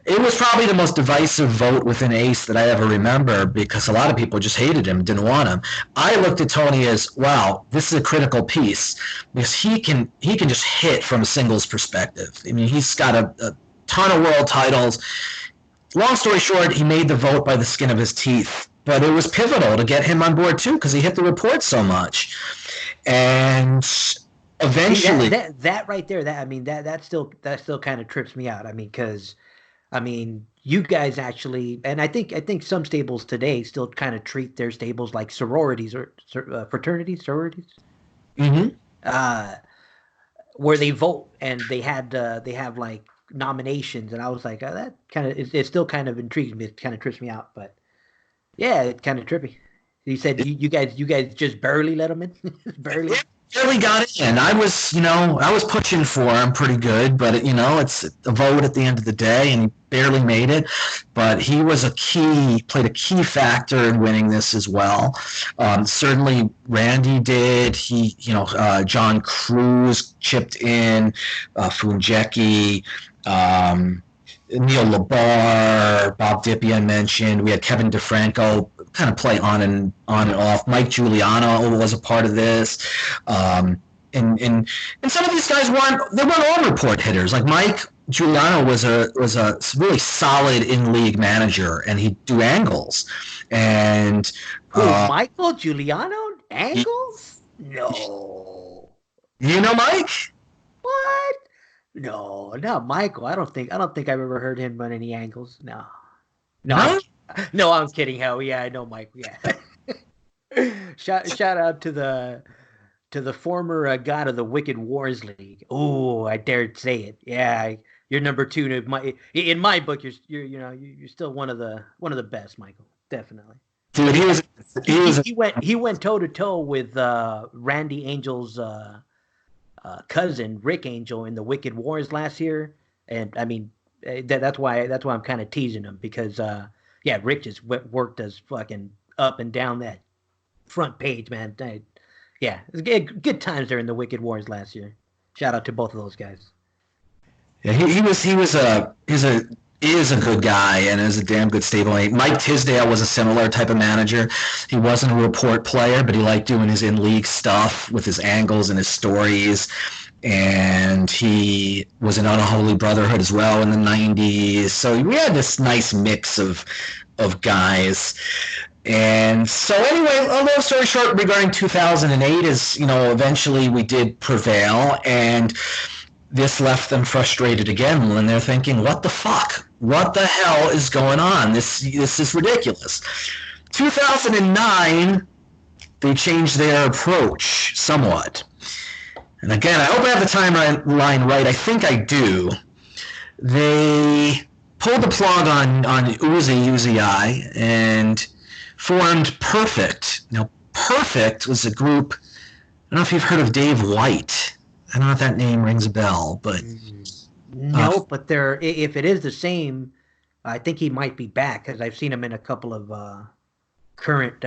[SPEAKER 2] It was probably the most divisive vote within Ace that I ever remember, because a lot of people just hated him, didn't want him. I looked at Tony as, wow, this is a critical piece, because he can just hit from a singles perspective. I mean, he's got a ton of world titles. Long story short, he made the vote by the skin of his teeth, but it was pivotal to get him on board too, because he hit the report so much. And eventually,
[SPEAKER 1] that right there, that still kind of trips me out. I mean, because you guys actually, and I think some stables today still kind of treat their stables like sororities or fraternities, sororities.
[SPEAKER 2] Mm-hmm.
[SPEAKER 1] Where they vote and they have like nominations, and I was like, that kind of it still kind of intrigues me. It kind of trips me out, but yeah, it's kind of trippy. You said you guys just barely let him in, barely.
[SPEAKER 2] Barely got in. I was pushing for him pretty good, but it's a vote at the end of the day, and he barely made it. But he was played a key factor in winning this as well. Certainly, Randy did. John Cruz chipped in, Funjeki, Neil Labar, Bob Dippy I mentioned. We had Kevin DeFranco kind of play on and off. Mike Giuliano was a part of this. And some of these guys weren't all report hitters. Like Mike Giuliano was a really solid in-league manager, and he'd do angles. And
[SPEAKER 1] Michael Giuliano? Angles? No.
[SPEAKER 2] You know Mike?
[SPEAKER 1] What? No, not Michael. I don't think I've ever heard him run any angles. No. No, I'm kidding, Howie. Yeah, I know Michael. Yeah. Shout out to the former god of the Wicked Wars League. Oh, I dared say it. Yeah, you're number 2 in my book. You're still one of the best, Michael. Definitely.
[SPEAKER 2] Dude,
[SPEAKER 1] he went toe to toe with Randy Angel's cousin Rick Angel in the Wicked Wars last year, and I mean that's why I'm kind of teasing him because yeah, Rick just worked us fucking up and down that front page, man. Yeah, it was good times there in the Wicked Wars last year. Shout out to both of those guys.
[SPEAKER 2] Yeah, he is a good guy and is a damn good stablemate. Mike Tisdale was a similar type of manager. He wasn't a report player, but he liked doing his in-league stuff with his angles and his stories. And he was in Unholy Brotherhood as well in the 90s. So we had this nice mix of guys. And so anyway, a long story short regarding 2008 is, eventually we did prevail, and this left them frustrated again when they're thinking, what the fuck? What the hell is going on? This is ridiculous. 2009, they changed their approach somewhat. And again, I hope I have the timeline right. I think I do. They pulled the plug on Uzi and formed Perfect. Now, Perfect was a group, I don't know if you've heard of Dave White. I don't know if that name rings a bell, but
[SPEAKER 1] no. But if it is the same, I think he might be back because I've seen him in a couple of current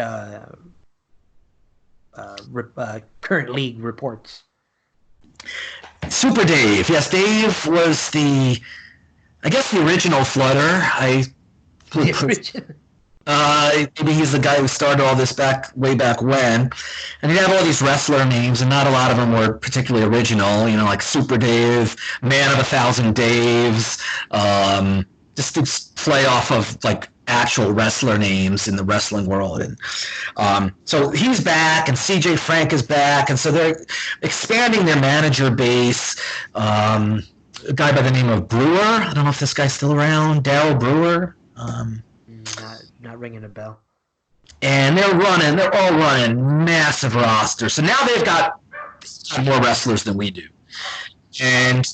[SPEAKER 1] current league reports.
[SPEAKER 2] Super Dave, yes, Dave was the original Flutter. Maybe he's the guy who started all this way back when. And he'd have all these wrestler names, and not a lot of them were particularly original, like Super Dave, Man of 1,000 Daves, just to play off of like actual wrestler names in the wrestling world. And so he's back, and CJ Frank is back, and so they're expanding their manager base. A guy by the name of Brewer, I don't know if this guy's still around, Daryl Brewer.
[SPEAKER 1] Not ringing a bell.
[SPEAKER 2] And they're all running massive rosters. So now they've got more wrestlers than we do. And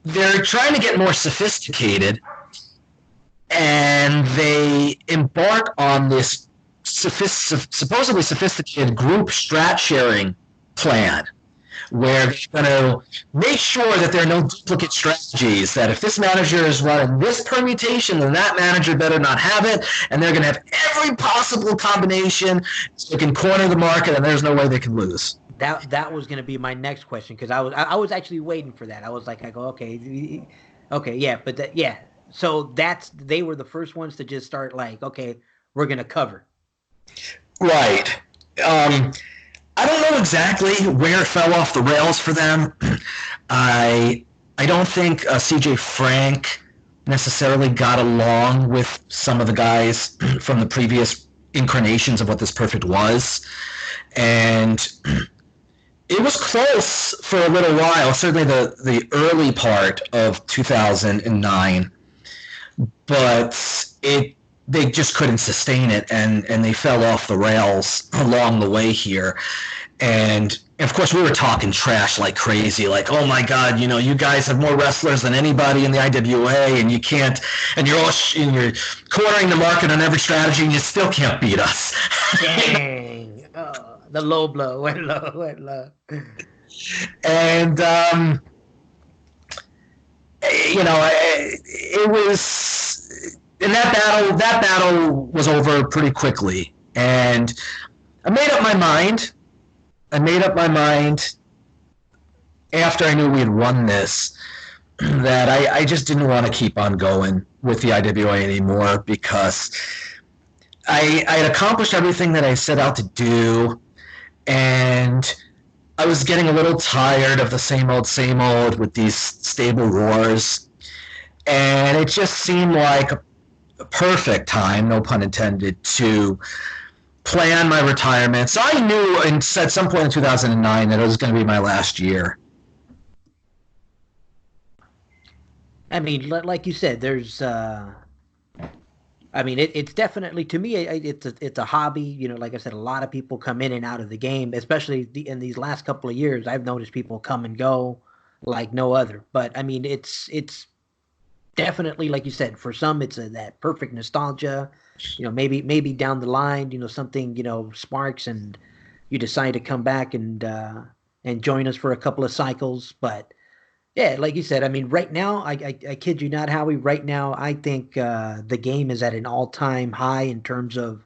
[SPEAKER 2] they're trying to get more sophisticated. And they embark on this supposedly sophisticated group strat sharing plan, where they're going to make sure that there are no duplicate strategies, that if this manager is running this permutation, then that manager better not have it, and they're going to have every possible combination so they can corner the market, and there's no way they can lose.
[SPEAKER 1] That was going to be my next question, because I was actually waiting for that. I go, okay, yeah, but yeah. So they were the first ones to just start like, okay, we're going to cover.
[SPEAKER 2] Right. I don't know exactly where it fell off the rails for them. I don't think CJ Frank necessarily got along with some of the guys from the previous incarnations of what this Perfect was. And it was close for a little while, certainly the early part of 2009. But they just couldn't sustain it, and they fell off the rails along the way here. And of course, we were talking trash like crazy, like, oh my God, you guys have more wrestlers than anybody in the IWA, and you can't, and you're cornering the market on every strategy, and you still can't beat us.
[SPEAKER 1] Dang. Oh, the low blow went low.
[SPEAKER 2] And, it was... And that battle was over pretty quickly. And I made up my mind after I knew we had won this, that I just didn't want to keep on going with the IWA anymore, because I had accomplished everything that I set out to do, and I was getting a little tired of the same old with these stable wars. And it just seemed like a perfect time, no pun intended, to plan my retirement. So I knew at some point in 2009 that it was going to be my last year.
[SPEAKER 1] I mean, like you said, there's it's definitely, to me, it's a hobby. Like I said, a lot of people come in and out of the game, especially in these last couple of years. I've noticed people come and go like no other. But I mean, it's definitely, like you said, for some it's that perfect nostalgia. Maybe down the line, something sparks and you decide to come back and and join us for a couple of cycles. But yeah, like you said, I mean, right now, I kid you not, Howie. Right now, I think the game is at an all-time high in terms of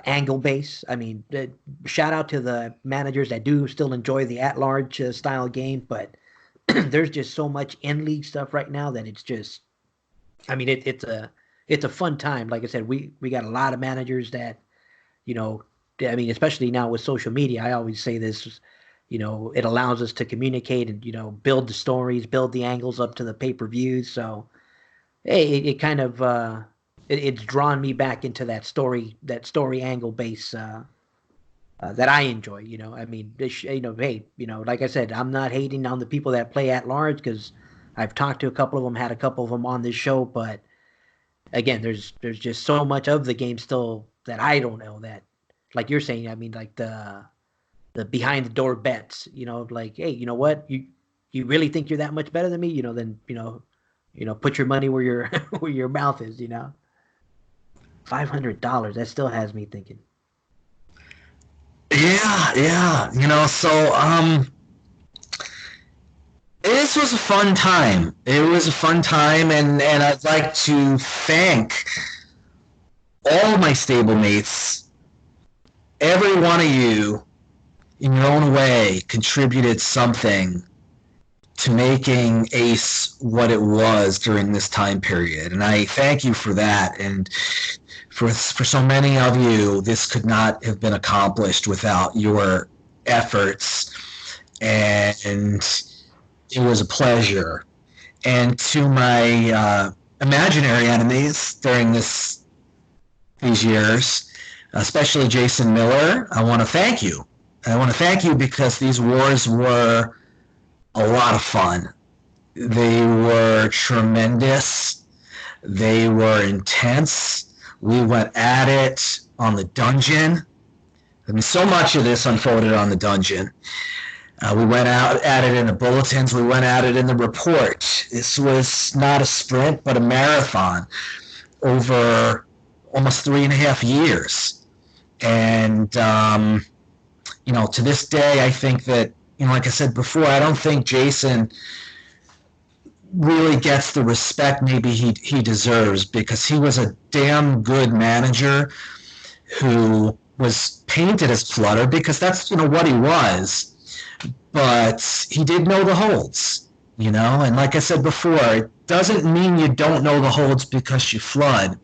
[SPEAKER 1] angle base. I mean, shout out to the managers that do still enjoy the at-large style game, but there's just so much in-league stuff right now that it's just. I mean, it's a fun time. Like I said, we got a lot of managers that you know. I mean, especially now with social media, I always say this. It allows us to communicate and build the stories, build the angles up to the pay-per-views. So hey, it kind of it's drawn me back into that story angle base that I enjoy. I mean, hey, like I said, I'm not hating on the people that play at large because I've talked to a couple of them, had a couple of them on this show, but again, there's just so much of the game still that I don't know that, like you're saying. I mean, like the behind the door bets. Like, hey, you know what, you really think you're that much better than me? Then put your money where your where your mouth is. $500. That still has me thinking.
[SPEAKER 2] Yeah, yeah. So this was a fun time. It was a fun time, and I'd like to thank all of my stablemates. Every one of you, in your own way, contributed something to making Ace what it was during this time period, and I thank you for that. And for so many of you, this could not have been accomplished without your efforts, and it was a pleasure. And to my imaginary enemies during these years, especially Jason Miller, I want to thank you. I want to thank you because these wars were a lot of fun. They were tremendous. They were intense. We went at it on the dungeon. I mean, so much of this unfolded on the dungeon. We went out at it in the bulletins. We went at it in the report. This was not a sprint, but a marathon over almost 3.5 years. And, to this day, I think that, like I said before, I don't think Jason really gets the respect maybe he deserves, because he was a damn good manager who was painted as Flutter because that's what he was, but he did know the holds, and like I said before, it doesn't mean you don't know the holds because you flood.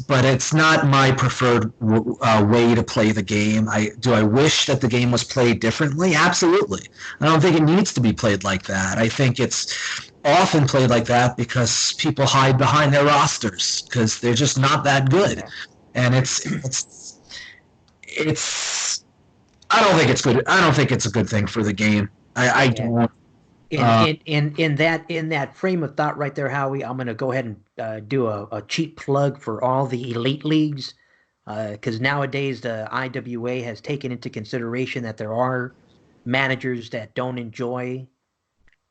[SPEAKER 2] But it's not my preferred way to play the game. Do I wish that the game was played differently? Absolutely. I don't think it needs to be played like that. I think it's often played like that because people hide behind their rosters because they're just not that good. And it's I don't think it's good. I don't think it's a good thing for the game. I don't.
[SPEAKER 1] In that frame of thought right there, Howie, I'm going to go ahead and do a cheap plug for all the elite leagues, because nowadays the IWA has taken into consideration that there are managers that don't enjoy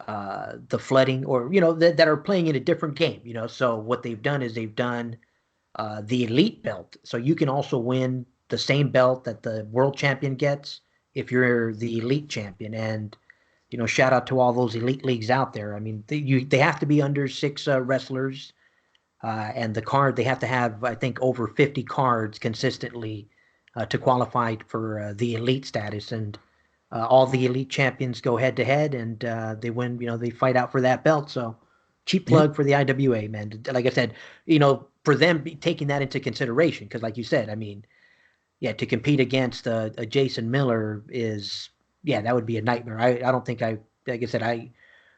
[SPEAKER 1] the flooding, or that are playing in a different game. So what they've done is they've done the elite belt, so you can also win the same belt that the world champion gets if you're the elite champion. And shout out to all those elite leagues out there. I mean, they have to be under 6 wrestlers, and they have to have, I think, over 50 cards consistently to qualify for the elite status. And all the elite champions go head to head, and they win. They fight out for that belt. So, cheap plug for the IWA, man. Like I said, for them taking that into consideration, because like you said, I mean, yeah, to compete against a Jason Miller is. Yeah, that would be a nightmare. I don't think like I said, I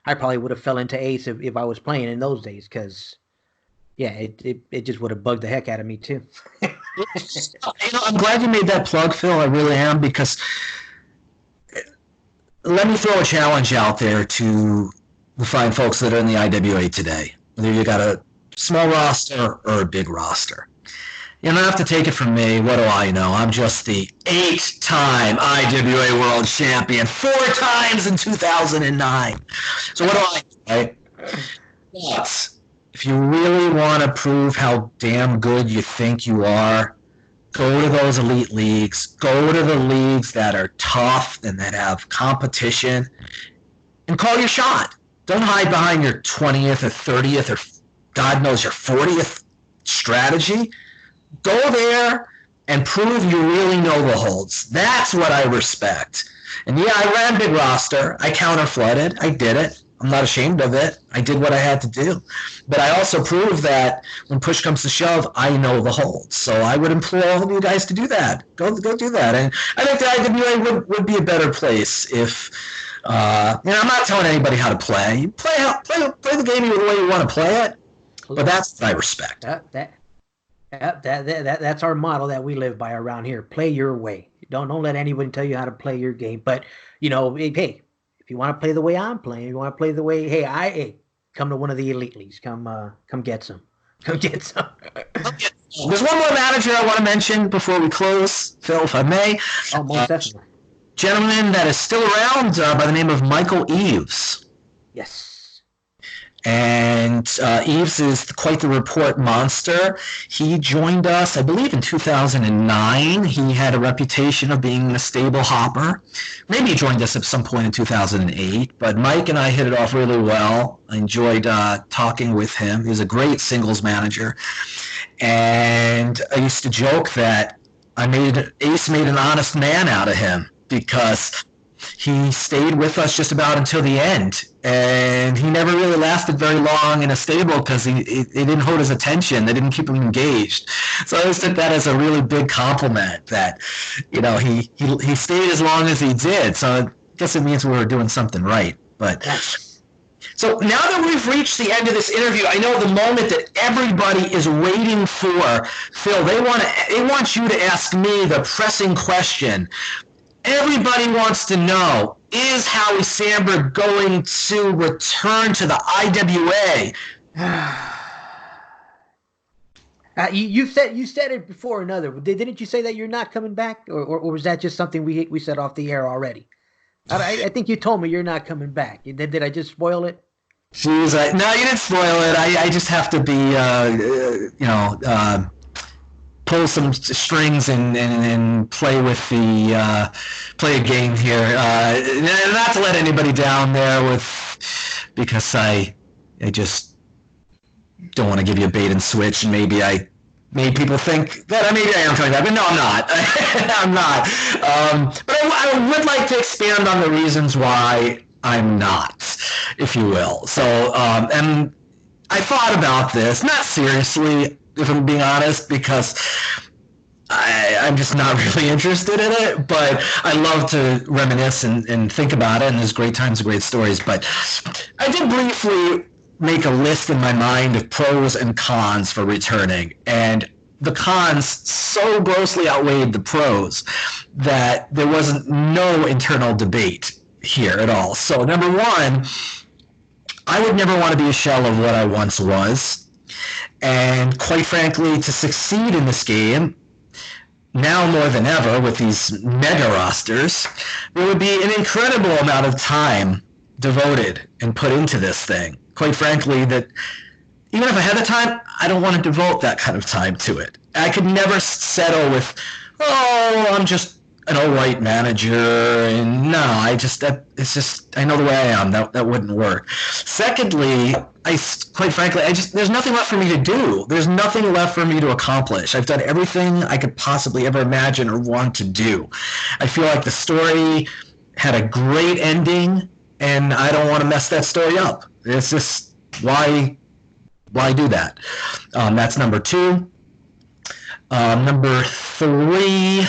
[SPEAKER 1] probably would have fell into Ace if I was playing in those days, because yeah, it just would have bugged the heck out of me too.
[SPEAKER 2] I'm glad you made that plug, Phil. I really am, because let me throw a challenge out there to the fine folks that are in the IWA today. Whether you got a small roster or a big roster. You don't have to take it from me. What do I know? I'm just the 8-time IWA World Champion, 4 times in 2009. So what do I know, right? But if you really want to prove how damn good you think you are, Go to those elite leagues. Go to the leagues that are tough and that have competition, and call your shot. Don't hide behind your 20th or 30th or God knows your 40th strategy. Go there and prove you really know the holds. That's what I respect. And yeah, I ran big roster. I counter flooded. I did it. I'm not ashamed of it. I did what I had to do. But I also proved that when push comes to shove, I know the holds. So I would implore all of you guys to do that. Go do that. And I think the IWA would be a better place if, I'm not telling anybody how to play. You play the game the way you want to play it. But that's what I respect.
[SPEAKER 1] That's our model that we live by around here. Play your way. Don't let anybody tell you how to play your game. But hey, if you want to play the way I'm playing, you want to play the way, hey, come to one of the elite leagues. Come get some. Come get some.
[SPEAKER 2] There's one more manager I want to mention before we close, Phil, if I may.
[SPEAKER 1] Oh, most definitely.
[SPEAKER 2] Gentleman that is still around by the name of Michael Eaves.
[SPEAKER 1] Yes.
[SPEAKER 2] And Eaves is quite the report monster. He joined us, I believe, in 2009. He had a reputation of being a stable hopper. Maybe he joined us at some point in 2008. But Mike and I hit it off really well. I enjoyed talking with him. He was a great singles manager. And I used to joke that Ace made an honest man out of him because he stayed with us just about until the end, and he never really lasted very long in a stable because it didn't hold his attention. They didn't keep him engaged. So I always took that as a really big compliment that, he stayed as long as he did. So I guess it means we were doing something right. But so now that we've reached the end of this interview, I know the moment that everybody is waiting for. Phil, they want you to ask me the pressing question. Everybody wants to know, is Howie Sandberg going to return to the IWA?
[SPEAKER 1] You said it before another. Didn't you say that you're not coming back? Or was that just something we said off the air already? I think you told me you're not coming back. Did I just spoil it?
[SPEAKER 2] She was like, no, you didn't spoil it. I just have to be, pull some strings and play with play a game here. Not to let anybody down there because I just don't want to give you a bait and switch, and maybe I made people think that maybe I am coming back, but no, I'm not. I'm not. But I would like to expand on the reasons why I'm not, if you will. So, and I thought about this, not seriously, if I'm being honest, because I'm just not really interested in it, but I love to reminisce and think about it, and there's great times and great stories. But I did briefly make a list in my mind of pros and cons for returning, and the cons so grossly outweighed the pros that there wasn't no internal debate here at all. So number one, I would never want to be a shell of what I once was. And quite frankly, to succeed in this game, now more than ever with these mega rosters, there would be an incredible amount of time devoted and put into this thing. Quite frankly, that even if I had the time, I don't want to devote that kind of time to it. I could never settle with, I'm just an all-right manager, and no, I know the way I am. That wouldn't work. Secondly, quite frankly, there's nothing left for me to do. There's nothing left for me to accomplish. I've done everything I could possibly ever imagine or want to do. I feel like the story had a great ending, and I don't want to mess that story up. It's just, why do that? That's number two. Number three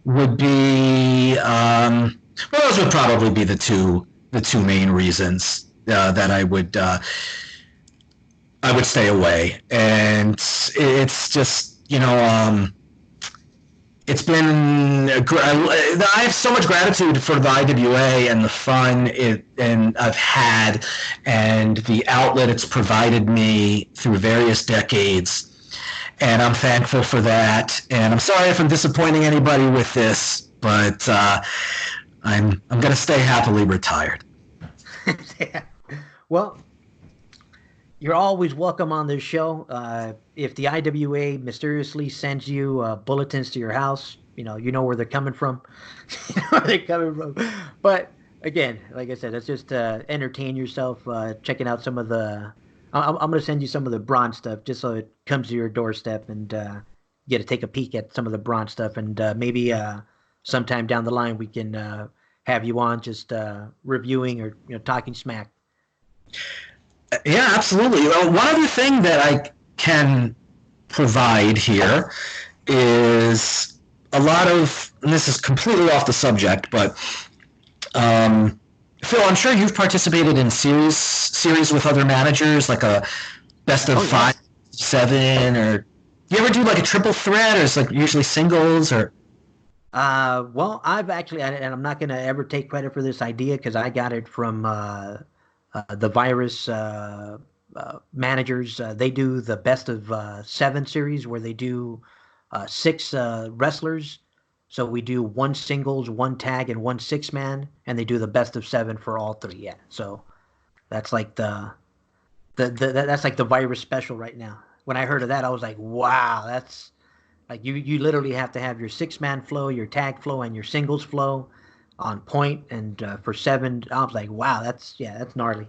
[SPEAKER 2] would be, those would probably be the two main reasons that I would stay away. And it's just, it's been I have so much gratitude for the IWA and the fun I've had and the outlet it's provided me through various decades. And I'm thankful for that. And I'm sorry if I'm disappointing anybody with this, but I'm going to stay happily retired.
[SPEAKER 1] Yeah. Well, You're always welcome on this show. If the IWA mysteriously sends you bulletins to your house, you know where they're coming from. You know where they're coming from. But again, like I said, it's just entertain yourself, checking out some of the. I'm going to send you some of the bronze stuff just so it comes to your doorstep and you get to take a peek at some of the bronze stuff. And maybe sometime down the line we can have you on just reviewing or talking smack.
[SPEAKER 2] Yeah, absolutely. One other thing that I can provide here is a lot of, and this is completely off the subject, but Phil, I'm sure you've participated in series with other managers, like a best of
[SPEAKER 1] Oh yeah.
[SPEAKER 2] five, seven, or you ever do like a triple threat, or it's like usually singles, or
[SPEAKER 1] Well, I've actually, and I'm not going to ever take credit for this idea because I got it from the Virus managers. They do the best of seven series where they do six wrestlers. So we do one singles, one tag, and one six man, and they do the best of seven for all three. Yeah. So that's like that's like the Virus special right now. When I heard of that, I was like, wow, that's like you literally have to have your six man flow, your tag flow, and your singles flow on point. And for seven, I was like, wow, that's gnarly.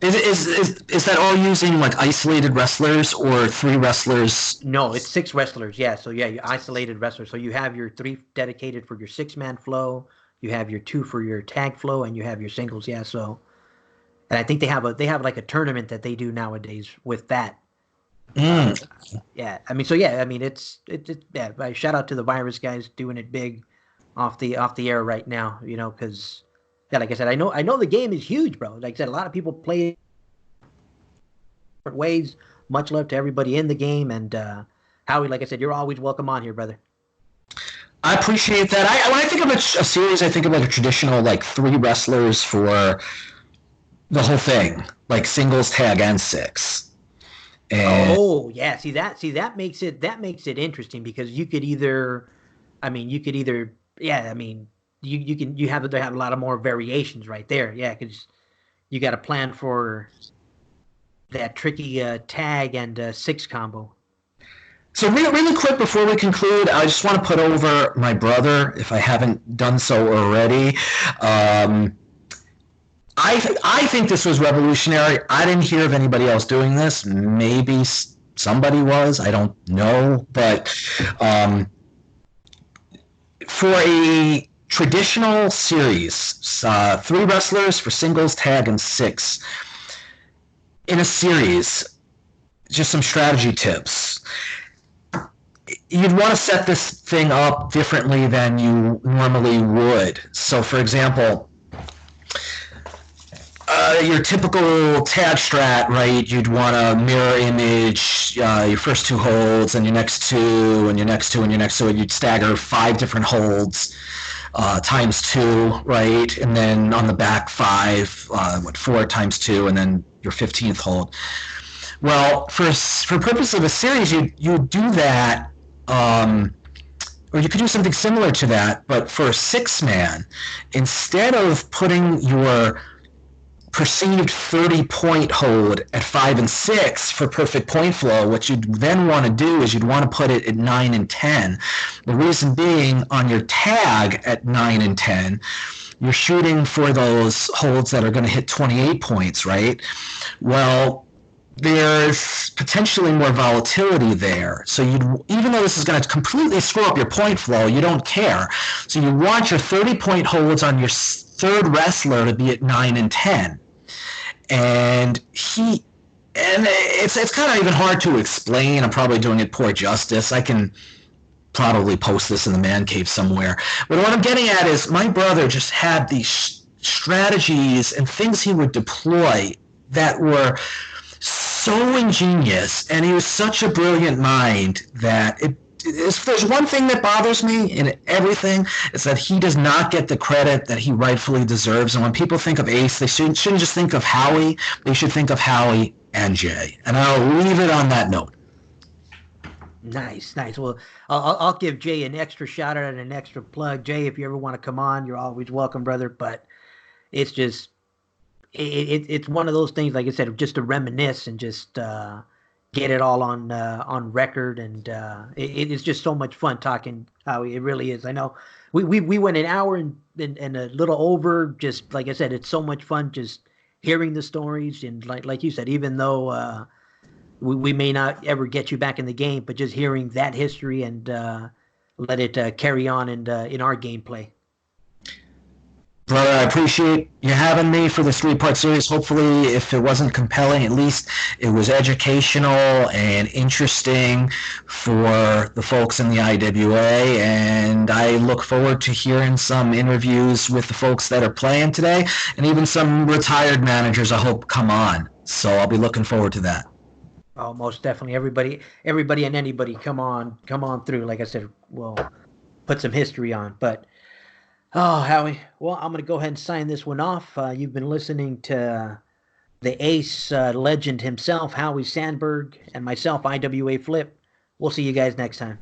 [SPEAKER 2] is that all using like isolated wrestlers or three wrestlers?
[SPEAKER 1] No, it's six wrestlers. Yeah, so yeah, you isolated wrestlers. So you have your three dedicated for your six man flow, you have your two for your tag flow, and you have your singles. Yeah, so and I think they have like a tournament that they do nowadays with that.
[SPEAKER 2] Mm.
[SPEAKER 1] Uh, yeah, I mean, so yeah, I mean, it's yeah. Shout out to the Virus guys doing it big off the air right now. Because yeah, like I said, I know the game is huge, bro. Like I said, a lot of people play different ways. Much love to everybody in the game, and Howie, like I said, you're always welcome on here, brother.
[SPEAKER 2] I appreciate that. When I think of a series, I think of like a traditional like three wrestlers for the whole thing, like singles, tag, and six. And
[SPEAKER 1] Oh yeah, see that makes it interesting because you could either, I mean, yeah, I mean, you have a lot of more variations right there, yeah, because you got to plan for that tricky tag and six combo.
[SPEAKER 2] so really quick before we conclude, I just want to put over my brother, if I haven't done so already. Um, I think this was revolutionary. I didn't hear of anybody else doing this. Maybe somebody was. I don't know. But um, for a traditional series, three wrestlers for singles, tag, and six in a series, just some strategy tips. You'd want to set this thing up differently than you normally would. So, for example, your typical tag strat, right? You'd want to mirror image your first two holds and your next two and your next two and your next two. And you'd stagger five different holds times two, right? And then on the back five, four times two, and then your 15th hold. Well, for purpose of a series, you do that, or you could do something similar to that, but for a six man, instead of putting your perceived 30-point hold at 5 and 6 for perfect point flow, what you'd then want to do is you'd want to put it at 9 and 10. The reason being, on your tag at 9 and 10, you're shooting for those holds that are going to hit 28 points, right? Well, there's potentially more volatility there. So even though this is going to completely screw up your point flow, you don't care. So you want your 30-point holds on your third wrestler to be at 9 and 10. And it's kind of even hard to explain. I'm probably doing it poor justice. I can probably post this in the man cave somewhere. But what I'm getting at is my brother just had these strategies and things he would deploy that were so ingenious, and he was such a brilliant mind that if there's one thing that bothers me in everything, it's that he does not get the credit that he rightfully deserves. And when people think of Ace, they shouldn't just think of Howie. They should think of Howie and Jay. And I'll leave it on that note.
[SPEAKER 1] Nice, nice. Well, I'll give Jay an extra shout out and an extra plug. Jay, if you ever want to come on, you're always welcome, brother. But it's just it's one of those things, like I said, just to reminisce and just get it all on record, and it's just so much fun talking. Howie, it really is. I know we went an hour and a little over. Just like I said, it's so much fun just hearing the stories, and like you said, even though we may not ever get you back in the game, but just hearing that history and let it carry on in our gameplay.
[SPEAKER 2] Brother, I appreciate you having me for this three-part series. Hopefully, if it wasn't compelling, at least it was educational and interesting for the folks in the IWA. And I look forward to hearing some interviews with the folks that are playing today, and even some retired managers I hope come on. So I'll be looking forward to that.
[SPEAKER 1] Oh, most definitely. Everybody and anybody, come on through. Like I said, we'll put some history on. But oh, Howie, well, I'm gonna go ahead and sign this one off. You've been listening to the Ace legend himself, Howie Sandberg, and myself, IWA Flip. We'll see you guys next time.